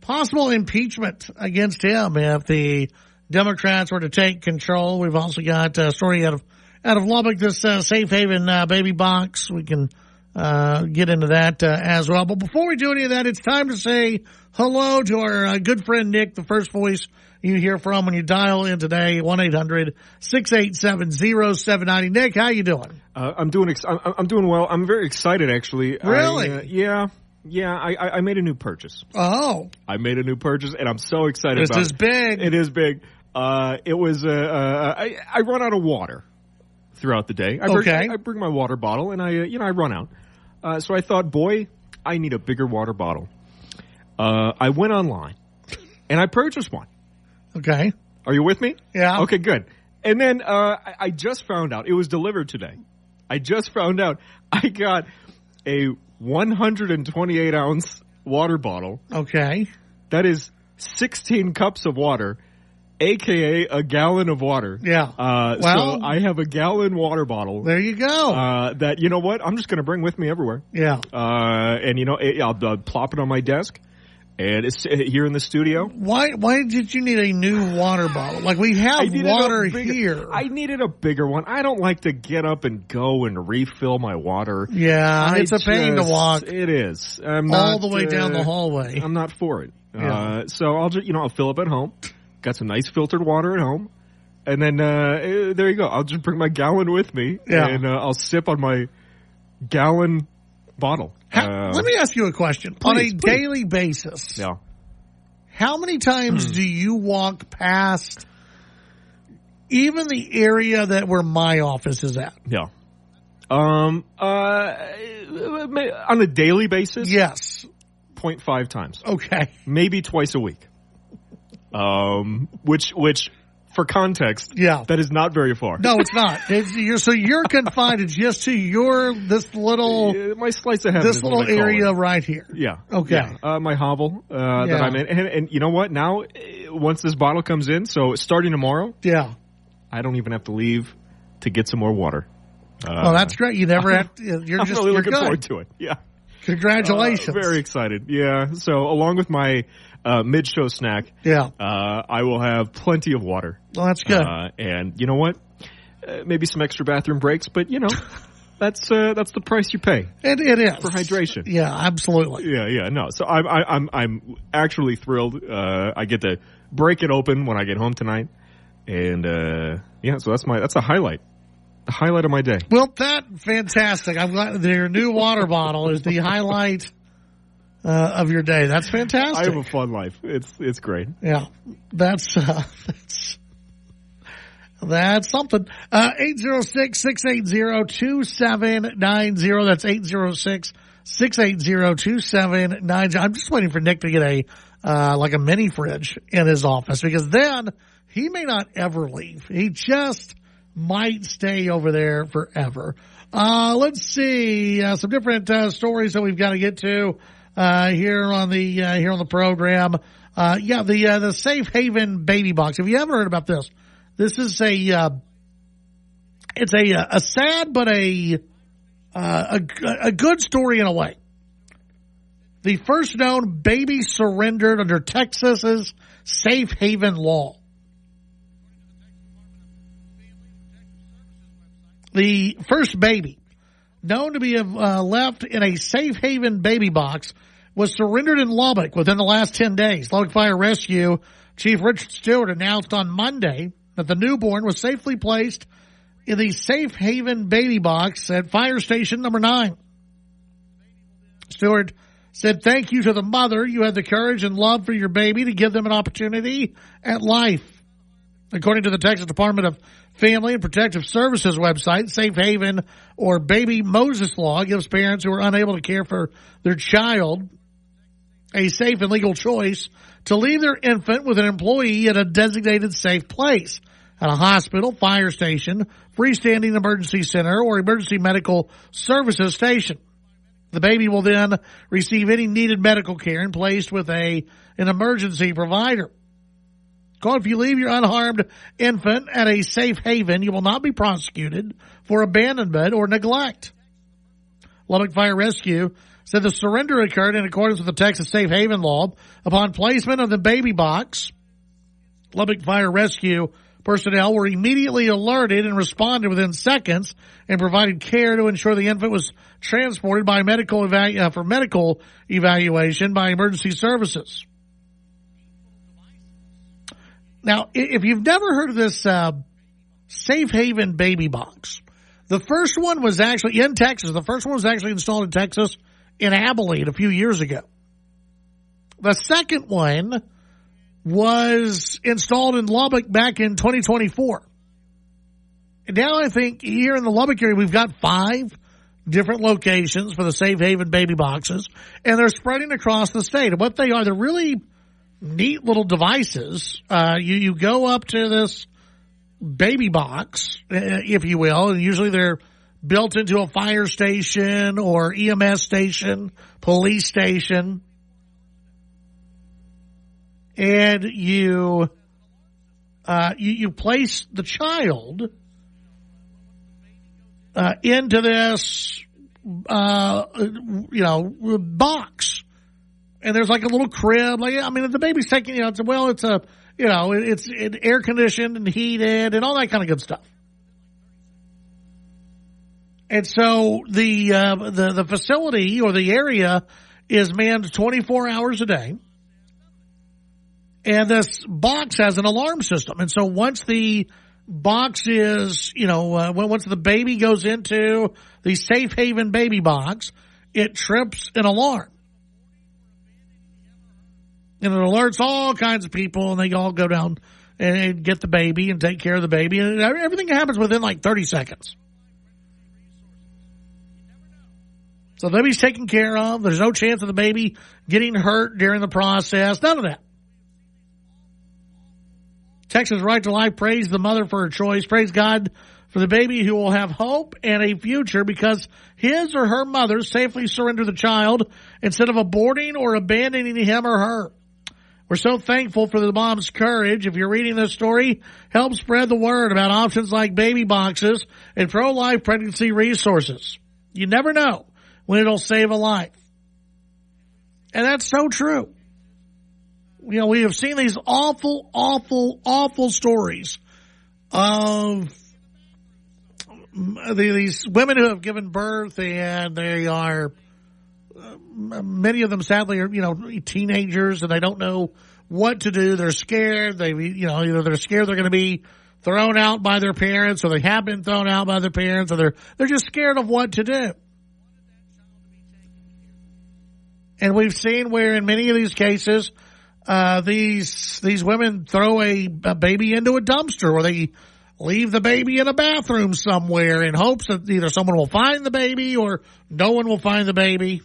possible impeachment against him if the Democrats were to take control. We've also got a story out of Lubbock, this safe haven baby box. We can get into that as well. But before we do any of that, it's time to say hello to our good friend Nick, the first voice you hear from when you dial in today, 1-800-687-0790. Nick, how you doing? I'm doing well. I'm very excited, actually. Really? Yeah. I made a new purchase. Oh. I made a new purchase, and I'm so excited about it. This is big. It is big. It was, I run out of water throughout the day. I bring my water bottle, and I run out. So I thought, boy, I need a bigger water bottle. I went online, and I purchased one. Okay. Are you with me? Yeah. Okay, good. And then I just found out. It was delivered today. I just found out I got a 128-ounce water bottle. Okay. That is 16 cups of water, a.k.a. a gallon of water. Yeah. So I have a gallon water bottle. There you go. That, you know what, I'm just going to bring with me everywhere. Yeah. And, I'll plop it on my desk. And it's here in the studio. Why did you need a new water bottle? Like, we have water here. I needed a bigger one. I don't like to get up and go and refill my water. Yeah, it's a pain to walk. It is. All the way down the hallway. I'm not for it. Yeah. So I'll just, I'll fill up at home. Got some nice filtered water at home. And then there you go. I'll just bring my gallon with me. Yeah. And I'll sip on my gallon bottle. Let me ask you a question. On a daily basis, how many times do you walk past even the area where my office is at? Yeah. On a daily basis? Yes. 0.5 times. Okay. Maybe twice a week. Which for context, that is not very far. No, it's not. You're confined. It's just to this little my slice of heaven. This little area right here. Yeah. Okay. Yeah. My hovel that I'm in, and you know what? Now, once this bottle comes in, so starting tomorrow, I don't even have to leave to get some more water. Well, that's great. You never have. I'm really looking forward to it. Yeah. Congratulations. Very excited. Yeah. So along with my mid-show snack, I will have plenty of water. Well, that's good. And you know what? Maybe some extra bathroom breaks, but that's the price you pay. It is for hydration. Yeah, absolutely. Yeah. No. So I'm actually thrilled. I get to break it open when I get home tonight, and so that's a highlight. The highlight of my day. Well, fantastic. I'm glad their new water bottle is the highlight of your day. That's fantastic. I have a fun life. It's great. Yeah, that's something. 806-680-2790. That's 806-680-2790. I'm just waiting for Nick to get a mini fridge in his office, because then he may not ever leave. He just might stay over there forever. Let's see some different stories that we've got to get to here on the program. The Safe Haven baby box. If you haven't heard about this, this is a sad but a good story in a way. The first known baby surrendered under Texas's Safe Haven law. The first baby, known to be left in a Safe Haven baby box, was surrendered in Lubbock within the last 10 days. Lubbock Fire Rescue Chief Richard Stewart announced on Monday that the newborn was safely placed in the Safe Haven baby box at Fire Station number 9. Stewart said, "Thank you to the mother. You had the courage and love for your baby to give them an opportunity at life." According to the Texas Department of Family and Protective Services website, Safe Haven or Baby Moses Law, gives parents who are unable to care for their child a safe and legal choice to leave their infant with an employee at a designated safe place, at a hospital, fire station, freestanding emergency center, or emergency medical services station. The baby will then receive any needed medical care and placed with an emergency provider. If you leave your unharmed infant at a safe haven, you will not be prosecuted for abandonment or neglect. Lubbock Fire Rescue said the surrender occurred in accordance with the Texas Safe Haven law upon placement of the baby box. Lubbock Fire Rescue personnel were immediately alerted and responded within seconds and provided care to ensure the infant was transported by for medical evaluation by emergency services. Now, if you've never heard of this Safe Haven baby box, the first one was actually in Texas. The first one was actually installed in Texas in Abilene a few years ago. The second one was installed in Lubbock back in 2024. And now I think here in the Lubbock area, we've got 5 different locations for the Safe Haven baby boxes, and they're spreading across the state. And what they are, they're really neat little devices. You go up to this baby box, if you will, and usually they're built into a fire station or EMS station, police station. And you place the child into this box, and there's like a little crib. The baby's taking it's air conditioned and heated and all that kind of good stuff. And so the facility or the area is manned 24 hours a day. And this box has an alarm system. And so once the box is, once the baby goes into the Safe Haven baby box, it trips an alarm. And it alerts all kinds of people, and they all go down and get the baby and take care of the baby. And everything happens within like 30 seconds. So the baby's taken care of. There's no chance of the baby getting hurt during the process. None of that. Texas Right to Life praised the mother for her choice. Praise God for the baby who will have hope and a future because his or her mother safely surrendered the child instead of aborting or abandoning him or her. We're so thankful for the mom's courage. If you're reading this story, help spread the word about options like baby boxes and pro-life pregnancy resources. You never know when it'll save a life. And that's so true. We have seen these awful, awful, awful stories of these women who have given birth, and they are, many of them sadly are, teenagers, and they don't know what to do. They're scared. Either they're scared they're going to be thrown out by their parents, or they have been thrown out by their parents, or they're just scared of what to do. And we've seen where in many of these cases, these women throw a baby into a dumpster, or they leave the baby in a bathroom somewhere in hopes that either someone will find the baby or no one will find the baby.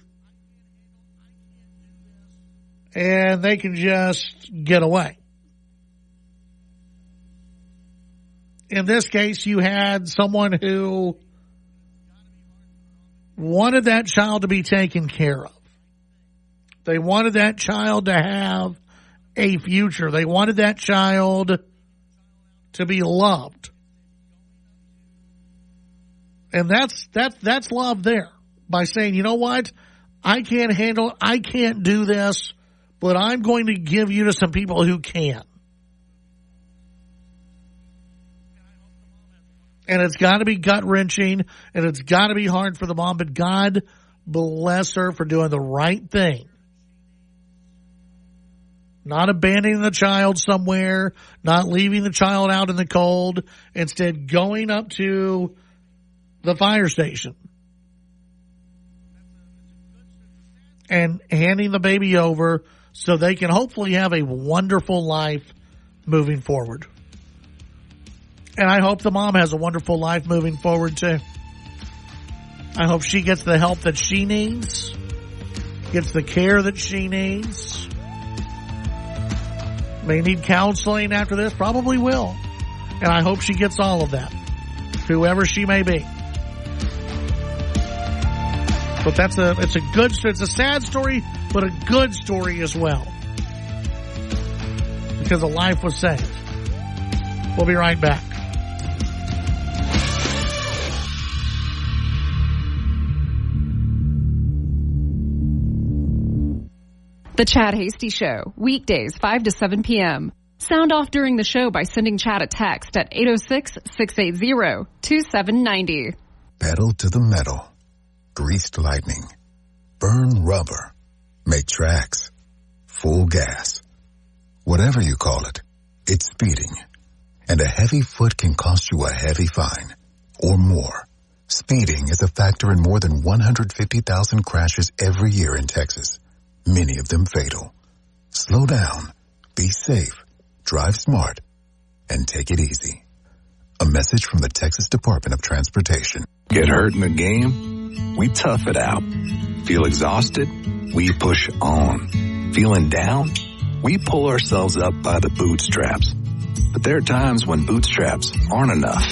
And they can just get away. In this case, you had someone who wanted that child to be taken care of. They wanted that child to have a future. They wanted that child to be loved. And that's love there, by saying, you know what? I can't do this, but I'm going to give you to some people who can. And it's got to be gut-wrenching, and it's got to be hard for the mom, but God bless her for doing the right thing. Not abandoning the child somewhere, not leaving the child out in the cold, instead going up to the fire station and handing the baby over so they can hopefully have a wonderful life moving forward. And I hope the mom has a wonderful life moving forward, too. I hope she gets the help that she needs, gets the care that she needs. May need counseling after this, probably will. And I hope she gets all of that, whoever she may be. But it's a sad story, but a good story as well. Because a life was saved. We'll be right back. The Chad Hasty Show, weekdays 5 to 7 p.m. Sound off during the show by sending Chad a text at 806-680-2790. Pedal to the metal. Greased lightning. Burn rubber. Make tracks. Full gas. Whatever you call it, it's speeding. And a heavy foot can cost you a heavy fine. Or more. Speeding is a factor in more than 150,000 crashes every year in Texas. Many of them fatal. Slow down, be safe, drive smart, and take it easy. A message from the Texas Department of Transportation. Get hurt in the game? We tough it out. Feel exhausted? We push on. Feeling down? We pull ourselves up by the bootstraps. But there are times when bootstraps aren't enough.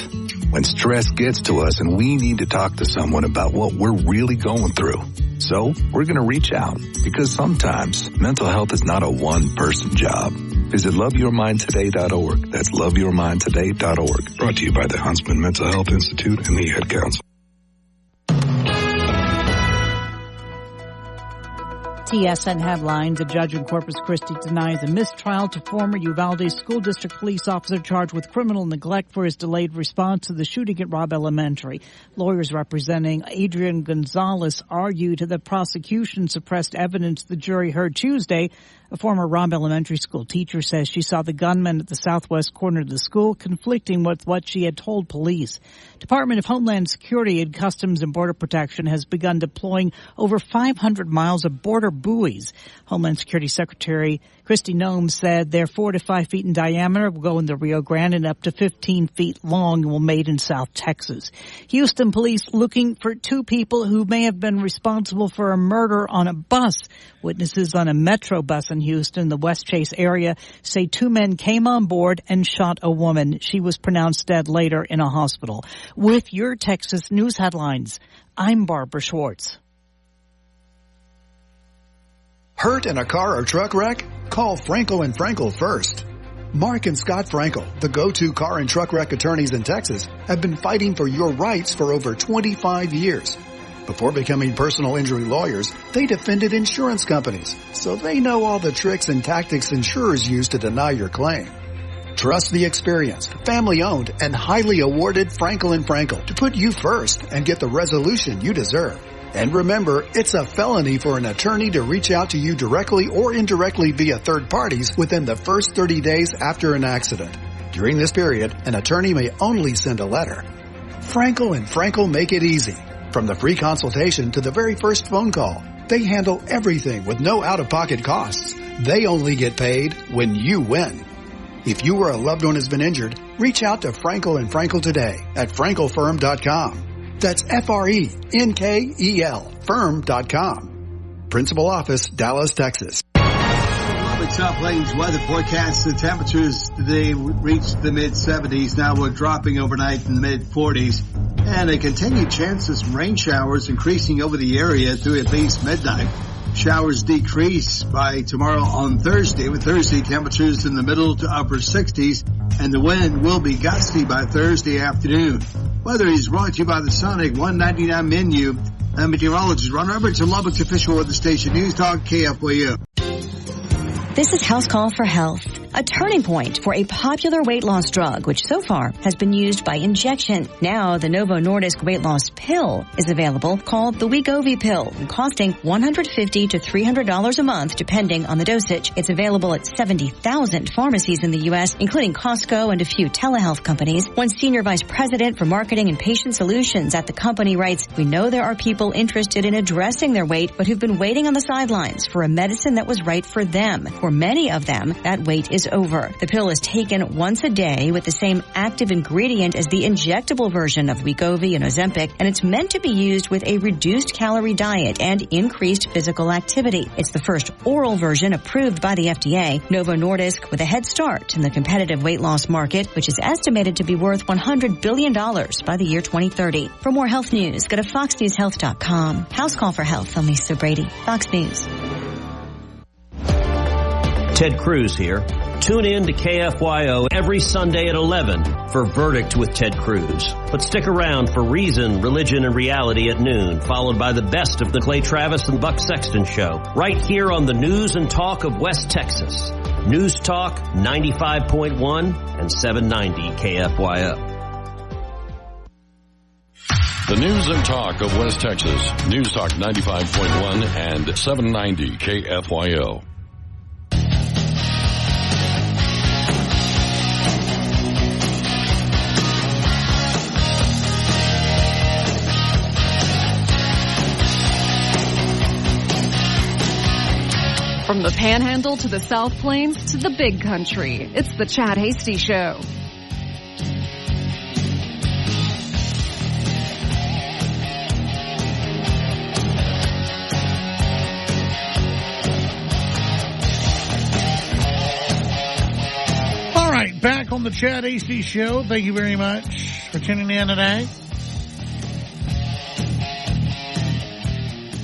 When stress gets to us and we need to talk to someone about what we're really going through. So we're going to reach out because sometimes mental health is not a one-person job. Visit loveyourmindtoday.org. That's loveyourmindtoday.org. Brought to you by the Huntsman Mental Health Institute and the Ad Council. TSN headlines. A judge in Corpus Christi denies a mistrial to former Uvalde School District police officer charged with criminal neglect for his delayed response to the shooting at Robb Elementary. Lawyers representing Adrian Gonzalez argued that prosecution suppressed evidence the jury heard Tuesday. A former Robb Elementary School teacher says she saw the gunman at the southwest corner of the school, conflicting with what she had told police. Department of Homeland Security and Customs and Border Protection has begun deploying over 500 miles of border buoys. Homeland Security Secretary Kristi Noem said they're 4 to 5 feet in diameter, will go in the Rio Grande, and up to 15 feet long and will made in South Texas. Houston police looking for 2 people who may have been responsible for a murder on a bus. Witnesses on a metro bus in Houston, the West Chase area, say 2 men came on board and shot a woman. She was pronounced dead later in a hospital. With your Texas news headlines, I'm Barbara Schwartz. Hurt in a car or truck wreck? Call Frankel & Frankel first. Mark and Scott Frankel, the go-to car and truck wreck attorneys in Texas, have been fighting for your rights for over 25 years. Before becoming personal injury lawyers, they defended insurance companies, so they know all the tricks and tactics insurers use to deny your claim. Trust the experienced, family-owned, and highly awarded Frankel & Frankel to put you first and get the resolution you deserve. And remember, it's a felony for an attorney to reach out to you directly or indirectly via third parties within the first 30 days after an accident. During this period, an attorney may only send a letter. Frankel & Frankel make it easy. From the free consultation to the very first phone call, they handle everything with no out-of-pocket costs. They only get paid when you win. If you or a loved one has been injured, reach out to Frankel & Frankel today at frankelfirm.com. That's FRENKEL firm.com. Principal office, Dallas, Texas. Lubbock South Plains weather forecast. The temperatures today reached the mid-70s. Now we're dropping overnight in the mid-40s. And a continued chance of some rain showers increasing over the area through at least midnight. Showers decrease by tomorrow on Thursday, with Thursday temperatures in the middle to upper 60s, and the wind will be gusty by Thursday afternoon. Weather is brought to you by the Sonic 199 menu. Meteorologist Ron Roberts and Lubbock's official weather station News Talk KFYO. This is House Call for Health, a turning point for a popular weight loss drug, which so far has been used by injection. Now, the Novo Nordisk weight loss pill is available, called the Wegovy pill, costing $150 to $300 a month, depending on the dosage. It's available at 70,000 pharmacies in the U.S., including Costco and a few telehealth companies. One senior vice president for marketing and patient solutions at the company writes, "We know there are people interested in addressing their weight, but who've been waiting on the sidelines for a medicine that was right for them. For many of them, that wait is is over. The pill is taken once a day with the same active ingredient as the injectable version of Wegovy and Ozempic, and it's meant to be used with a reduced calorie diet and increased physical activity. It's the first oral version approved by the FDA. Novo Nordisk with a head start in the competitive weight loss market, which is estimated to be worth $100 billion by the year 2030. For more health news, go to foxnewshealth.com. House Call for Health. I'm Lisa Brady, Fox News. Ted Cruz here. Tune in to KFYO every Sunday at 11 for Verdict with Ted Cruz. But stick around for Reason, Religion, and Reality at noon, followed by the best of the Clay Travis and Buck Sexton Show, right here on the News and Talk of West Texas. News Talk 95.1 and 790 KFYO. The News and Talk of West Texas. News Talk 95.1 and 790 KFYO. From the Panhandle to the South Plains to the Big Country, it's the Chad Hasty Show. All right, back on the Chad Hasty Show. Thank you very much for tuning in today.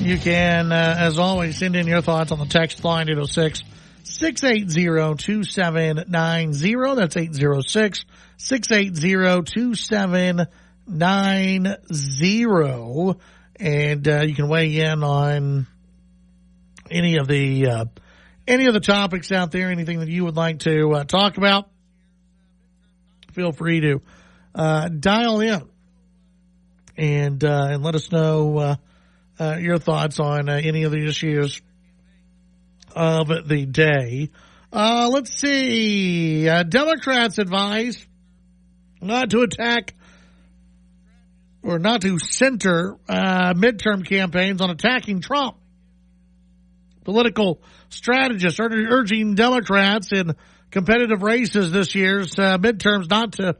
You can, as always, send in your thoughts on the text line 806-680-2790. That's 806-680-2790. And you can weigh in on any of the topics out there, anything that you would like to talk about. Feel free to dial in and let us know your thoughts on any of the issues of the day. Let's see. Democrats advise not to attack or not to center midterm campaigns on attacking Trump. Political strategists are urging Democrats in competitive races this year's midterms not to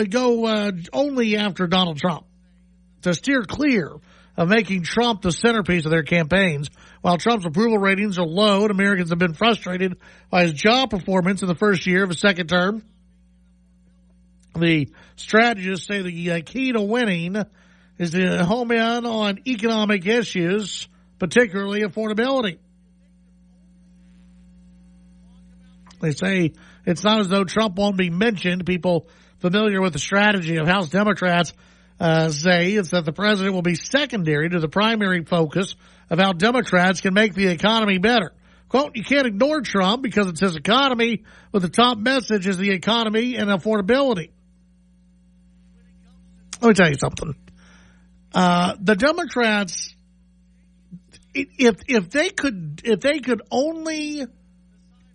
go only after Donald Trump, to steer clear of making Trump the centerpiece of their campaigns. While Trump's approval ratings are low and Americans have been frustrated by his job performance in the first year of his second term, the strategists say the key to winning is to home in on economic issues, particularly affordability. They say it's not as though Trump won't be mentioned. People familiar with the strategy of House Democrats say it's that the president will be secondary to the primary focus of how Democrats can make the economy better. Quote, you can't ignore Trump because it's his economy, but the top message is the economy and affordability. Let me tell you something. The Democrats, if they could only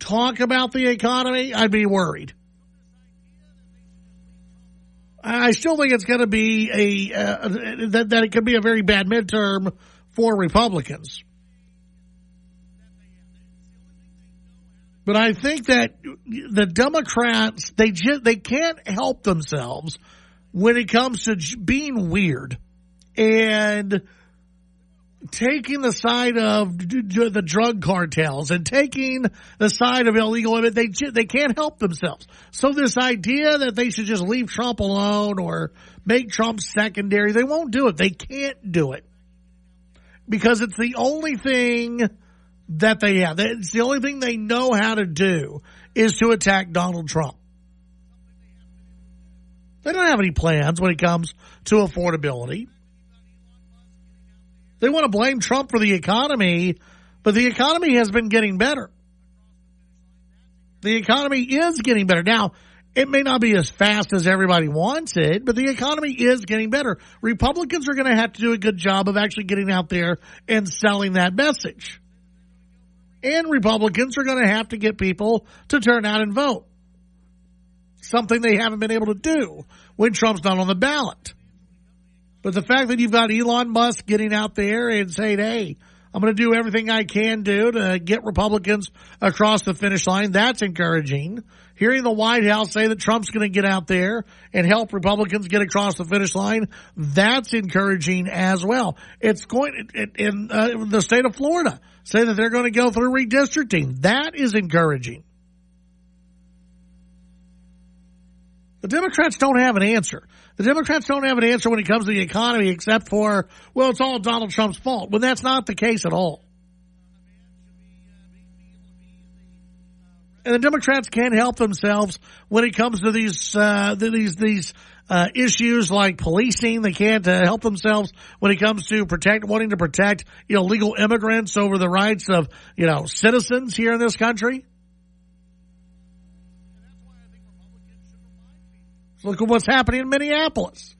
talk about the economy, I'd be worried. I still think it's going to be that it could be a very bad midterm for Republicans. But I think that the Democrats, they can't help themselves when it comes to being weird and taking the side of the drug cartels and taking the side of illegal, they can't help themselves. So this idea that they should just leave Trump alone or make Trump secondary, they won't do it. They can't do it because it's the only thing that they have. It's the only thing they know how to do is to attack Donald Trump. They don't have any plans when it comes to affordability. They want to blame Trump for the economy, but the economy has been getting better. The economy is getting better. Now, it may not be as fast as everybody wants it, but the economy is getting better. Republicans are going to have to do a good job of actually getting out there and selling that message. And Republicans are going to have to get people to turn out and vote. Something they haven't been able to do when Trump's not on the ballot. But the fact that you've got Elon Musk getting out there and saying, hey, I'm going to do everything I can do to get Republicans across the finish line. That's encouraging. Hearing the White House say that Trump's going to get out there and help Republicans get across the finish line, that's encouraging as well. It's going in the state of Florida, say that they're going to go through redistricting. That is encouraging. The Democrats don't have an answer. The Democrats don't have an answer when it comes to the economy except for, well, it's all Donald Trump's fault. When that's not the case at all. And the Democrats can't help themselves when it comes to these issues like policing. They can't help themselves when it comes to wanting to protect illegal immigrants over the rights of citizens here in this country. Look at what's happening in Minneapolis.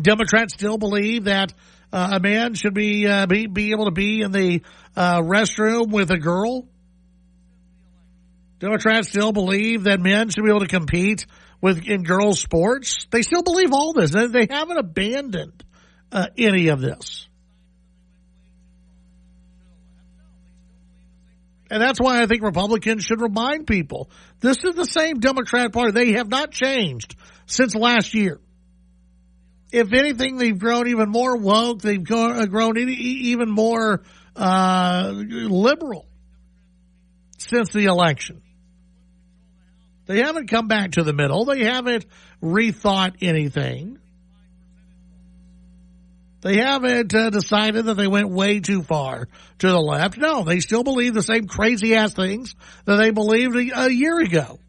Democrats still believe that a man should be able to be in the restroom with a girl. Democrats still believe that men should be able to compete in girls' sports. They still believe all this. They haven't abandoned any of this. And that's why I think Republicans should remind people, this is the same Democrat Party. They have not changed since last year. If anything, they've grown even more woke. They've grown even more liberal since the election. They haven't come back to the middle. They haven't rethought anything. They haven't decided that they went way too far to the left. No, they still believe the same crazy-ass things that they believed a year ago.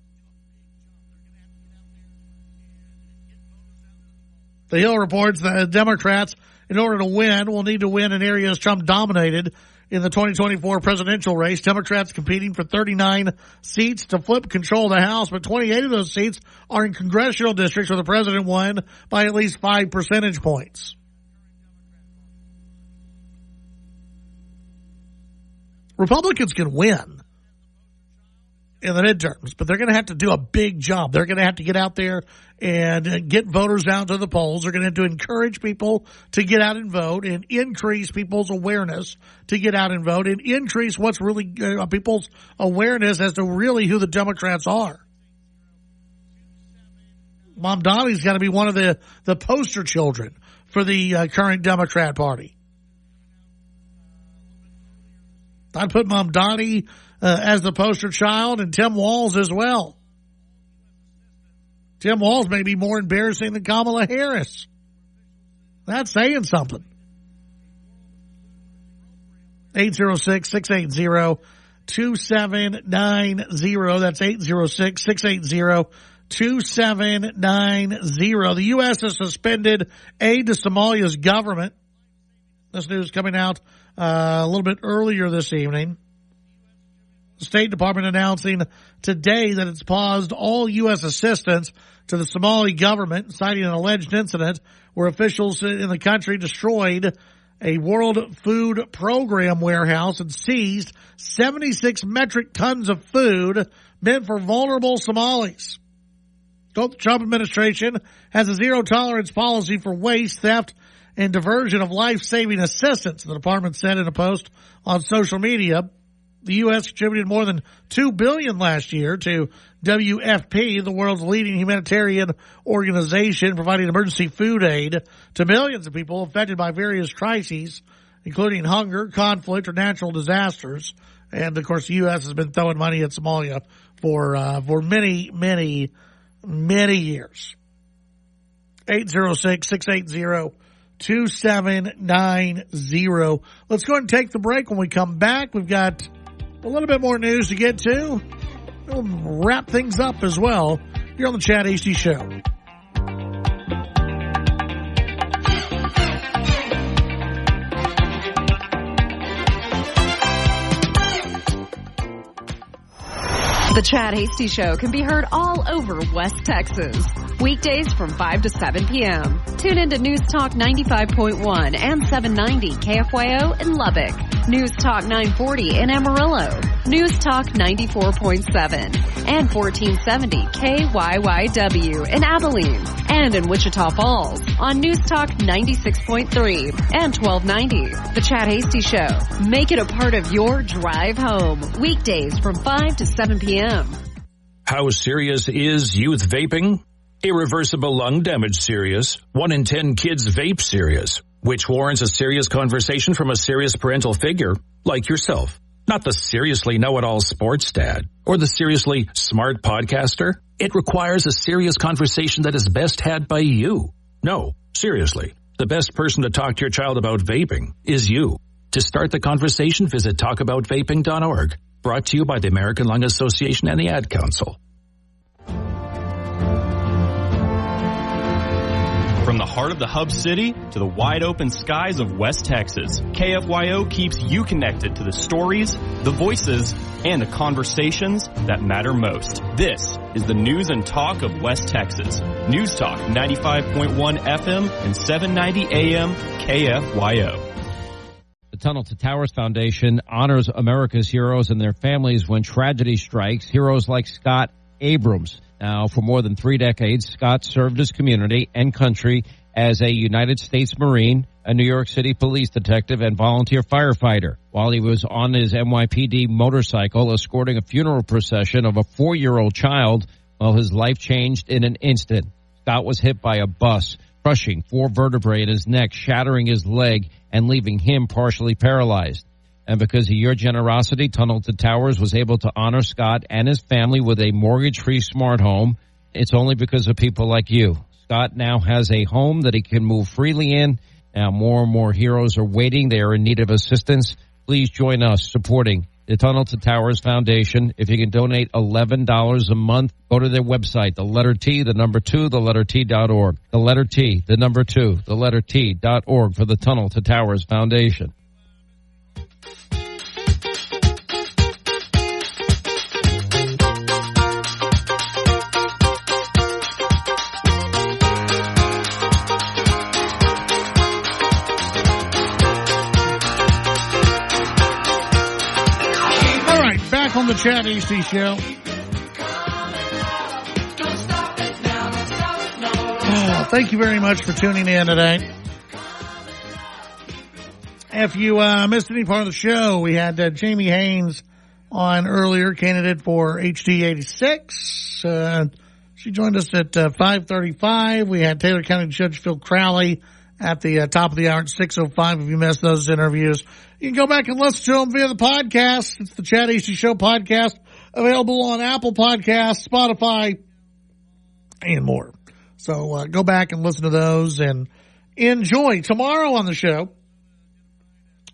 The Hill reports that Democrats, in order to win, will need to win in areas Trump dominated in the 2024 presidential race. Democrats competing for 39 seats to flip control of the House, but 28 of those seats are in congressional districts where the president won by at least 5 percentage points. Republicans can win in the midterms, but they're going to have to do a big job. They're going to have to get out there and get voters out to the polls. They're going to have to encourage people to get out and vote and increase people's awareness to get out and vote and increase what's really people's awareness as to really who the Democrats are. Mamdani's got to be one of the poster children for the current Democrat Party. I'd put Mamdani as the poster child and Tim Walz as well. Tim Walz may be more embarrassing than Kamala Harris. That's saying something. 806-680-2790. That's 806-680-2790. The U.S. has suspended aid to Somalia's government. This news coming out a little bit earlier this evening. The State Department announcing today that it's paused all U.S. assistance to the Somali government, citing an alleged incident where officials in the country destroyed a World Food Program warehouse and seized 76 metric tons of food meant for vulnerable Somalis. The Trump administration has a zero-tolerance policy for waste, theft, and diversion of life-saving assistance, the department said in a post on social media. The U.S. contributed more than $2 billion last year to WFP, the world's leading humanitarian organization, providing emergency food aid to millions of people affected by various crises, including hunger, conflict, or natural disasters. And, of course, the U.S. has been throwing money at Somalia for many, many, many years. 806-680-2790. Let's go ahead and take the break. When we come back, we've got a little bit more news to get to. We'll wrap things up as well here on the Chad Hasty Show. The Chad Hasty Show can be heard all over West Texas. Weekdays from 5 to 7 p.m. Tune into News Talk 95.1 and 790 KFYO in Lubbock. News Talk 940 in Amarillo. News Talk 94.7 and 1470 KYYW in Abilene. And in Wichita Falls on News Talk 96.3 and 1290. The Chad Hasty Show. Make it a part of your drive home. Weekdays from 5 to 7 p.m. How serious is youth vaping? Irreversible lung damage serious. 1 in 10 kids vape serious, which warrants a serious conversation from a serious parental figure like yourself. Not the seriously know-it-all sports dad or the seriously smart podcaster. It requires a serious conversation that is best had by you. No, seriously, the best person to talk to your child about vaping is you. To start the conversation, visit talkaboutvaping.org. Brought to you by the American Lung Association and the Ad Council. From the heart of the hub city to the wide open skies of West Texas, KFYO keeps you connected to the stories, the voices, and the conversations that matter most. This is the news and talk of West Texas. News Talk 95.1 FM and 790 AM KFYO. The Tunnel to Towers Foundation honors America's heroes and their families when tragedy strikes. Heroes like Scott Abrams. Now, for more than 3 decades, Scott served his community and country as a United States Marine, a New York City police detective, and volunteer firefighter. While he was on his NYPD motorcycle escorting a funeral procession of a 4-year-old child, well, his life changed in an instant. Scott was hit by a bus, crushing 4 vertebrae in his neck, shattering his leg, and leaving him partially paralyzed. And because of your generosity, Tunnel to Towers was able to honor Scott and his family with a mortgage-free smart home. It's only because of people like you. Scott now has a home that he can move freely in. Now more and more heroes are waiting. They are in need of assistance. Please join us supporting the Tunnel to Towers Foundation. If you can donate $11 a month, go to their website, the letter T, the number 2, the letter T.org. The letter T, the number 2, the letter T.org for the Tunnel to Towers Foundation. On the Chad Hasty Show. Oh, thank you very much for tuning in today. If you missed any part of the show, we had Jamie Haynes on earlier, candidate for HD 86. She joined us at 5:35. We had Taylor County Judge Phil Crowley at the top of the hour at 6:05. If you missed those interviews, you can go back and listen to them via the podcast. It's the Chad Hasty Show podcast, available on Apple Podcasts, Spotify, and more. So go back and listen to those and enjoy. Tomorrow on the show,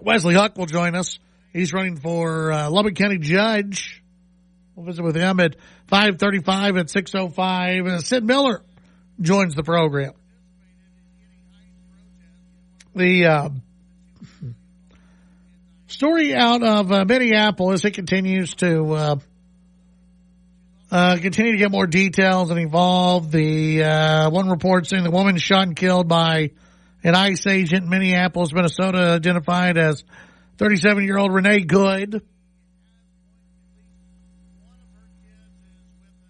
Wesley Huck will join us. He's running for Lubbock County Judge. We'll visit with him at 5:35 at 6:05. Sid Miller joins the program. The story out of Minneapolis, it continues to get more details and evolve. The one report saying the woman shot and killed by an ICE agent in Minneapolis, Minnesota, identified as 37-year-old Renee Good.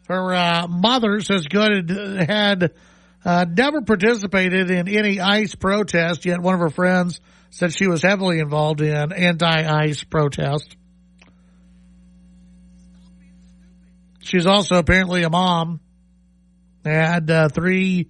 Her mother says Good had never participated in any ICE protest, yet one of her friends said she was heavily involved in anti-ICE protest. She's also apparently a mom. They had three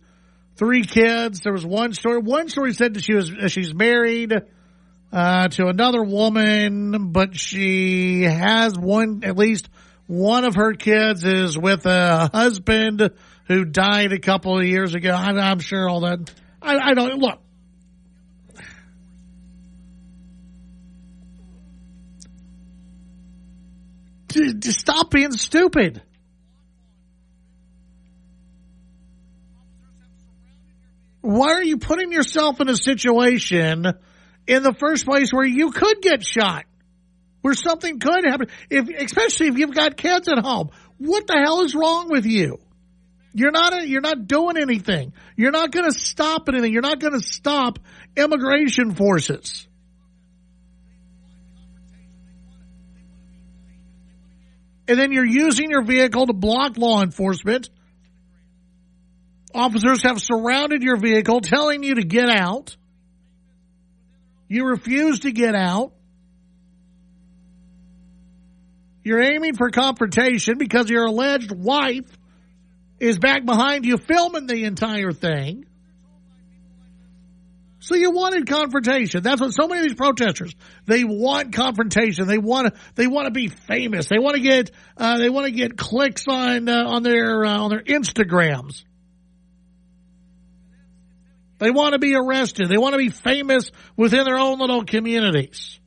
kids. There was one story said that she's married to another woman, but she has at least one of her kids is with a husband who died a couple of years ago. I'm sure all that. I don't look. Just stop being stupid. Why are you putting yourself in a situation in the first place where you could get shot, where something could happen, especially if you've got kids at home? What the hell is wrong with you? You're not doing anything. You're not going to stop anything. You're not going to stop immigration forces. And then you're using your vehicle to block law enforcement. Officers have surrounded your vehicle, telling you to get out. You refuse to get out. You're aiming for confrontation because your alleged wife is back behind you filming the entire thing. So you wanted confrontation. That's what so many of these protesters, they want confrontation. They want to be famous. They want to get clicks on their Instagrams. They want to be arrested. They want to be famous within their own little communities.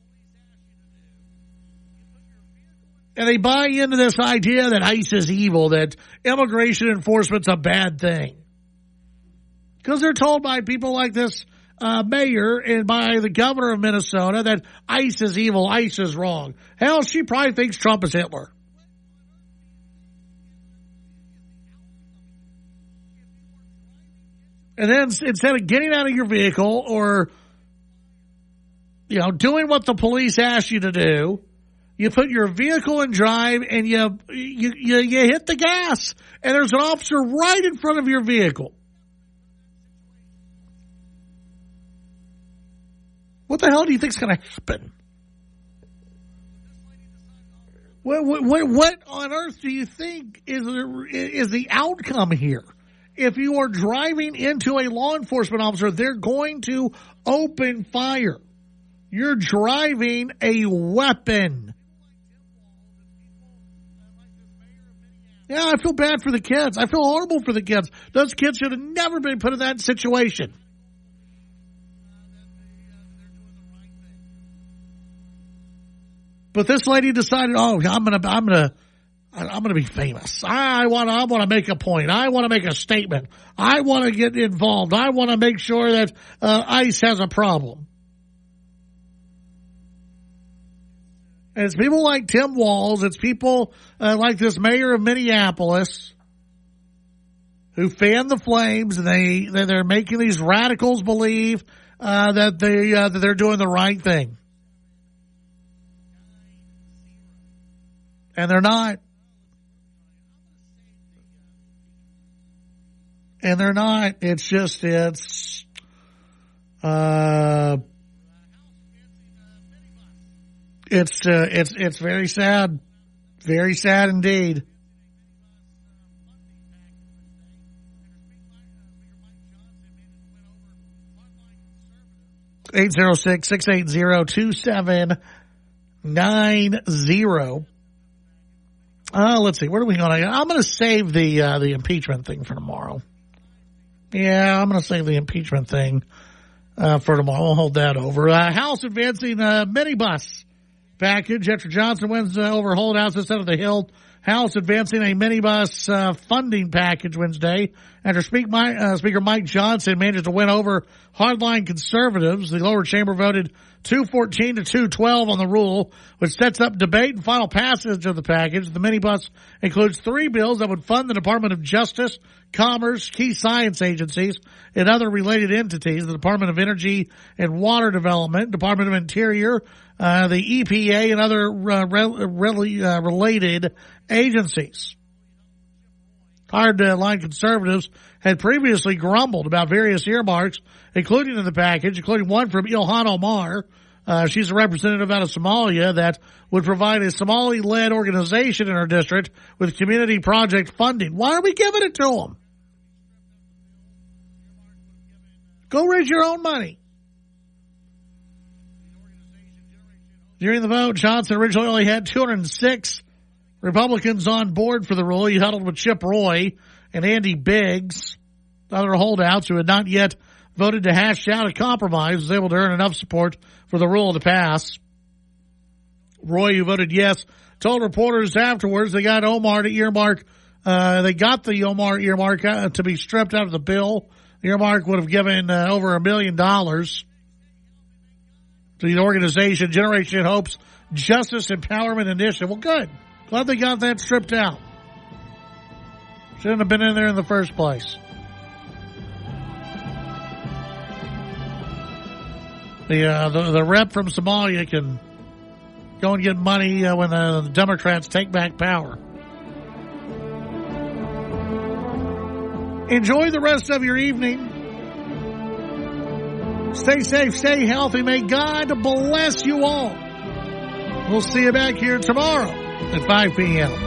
And they buy into this idea that ICE is evil, that immigration enforcement's a bad thing. Because they're told by people like this mayor and by the governor of Minnesota that ICE is evil, ICE is wrong. Hell, she probably thinks Trump is Hitler. And then instead of getting out of your vehicle or, doing what the police ask you to do, you put your vehicle in drive and you hit the gas, and there's an officer right in front of your vehicle. What the hell do you think is going to happen? What on earth do you think is the outcome here? If you are driving into a law enforcement officer, they're going to open fire. You're driving a weapon. Yeah, I feel bad for the kids. I feel horrible for the kids. Those kids should have never been put in that situation. But this lady decided, I'm gonna be famous. I want to make a point. I want to make a statement. I want to get involved. I want to make sure that ICE has a problem. And it's people like Tim Walz. It's people like this mayor of Minneapolis who fan the flames, and they're making these radicals believe that they're doing the right thing, and they're not. And they're not. It's just it's very sad. Very sad indeed. Eight 680-2790. Let's see. Where are we going? I'm going to save the impeachment thing for tomorrow. Yeah, I'm going to save the impeachment thing for tomorrow. We'll hold that over. House advancing minibus package after Johnson wins over holdouts instead of the Hill. House advancing a minibus funding package Wednesday after Speaker Mike Johnson managed to win over hardline conservatives. The lower chamber voted 214 to 212 on the rule, which sets up debate and final passage of the package. The minibus includes 3 bills that would fund the Department of Justice, Commerce, key science agencies, and other related entities, the Department of Energy and Water Development, Department of Interior, the EPA, and other related agencies. Hard-line conservatives had previously grumbled about various earmarks, including in the package, including one from Ilhan Omar. She's a representative out of Somalia that would provide a Somali-led organization in her district with community project funding. Why are we giving it to them? Go raise your own money. During the vote, Johnson originally only had 206 Republicans on board for the rule. He huddled with Chip Roy and Andy Biggs, other holdouts who had not yet voted to hash out a compromise, was able to earn enough support for the rule to pass. Roy, who voted yes, told reporters afterwards they got Omar to earmark. They got the Omar earmark to be stripped out of the bill. The earmark would have given over $1 million to the organization Generation Hope's Justice Empowerment Initiative. Well, good. Glad they got that stripped out. Shouldn't have been in there in the first place. The rep from Somalia can go and get money when the Democrats take back power. Enjoy the rest of your evening. Stay safe, stay healthy. May God bless you all. We'll see you back here tomorrow at 5 p.m.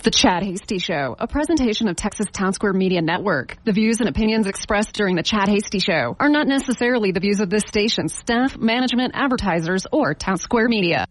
The Chad Hasty Show, a presentation of Texas Town Square Media Network. The views and opinions expressed during the Chad Hasty Show are not necessarily the views of this station's staff, management, advertisers, or Town Square Media.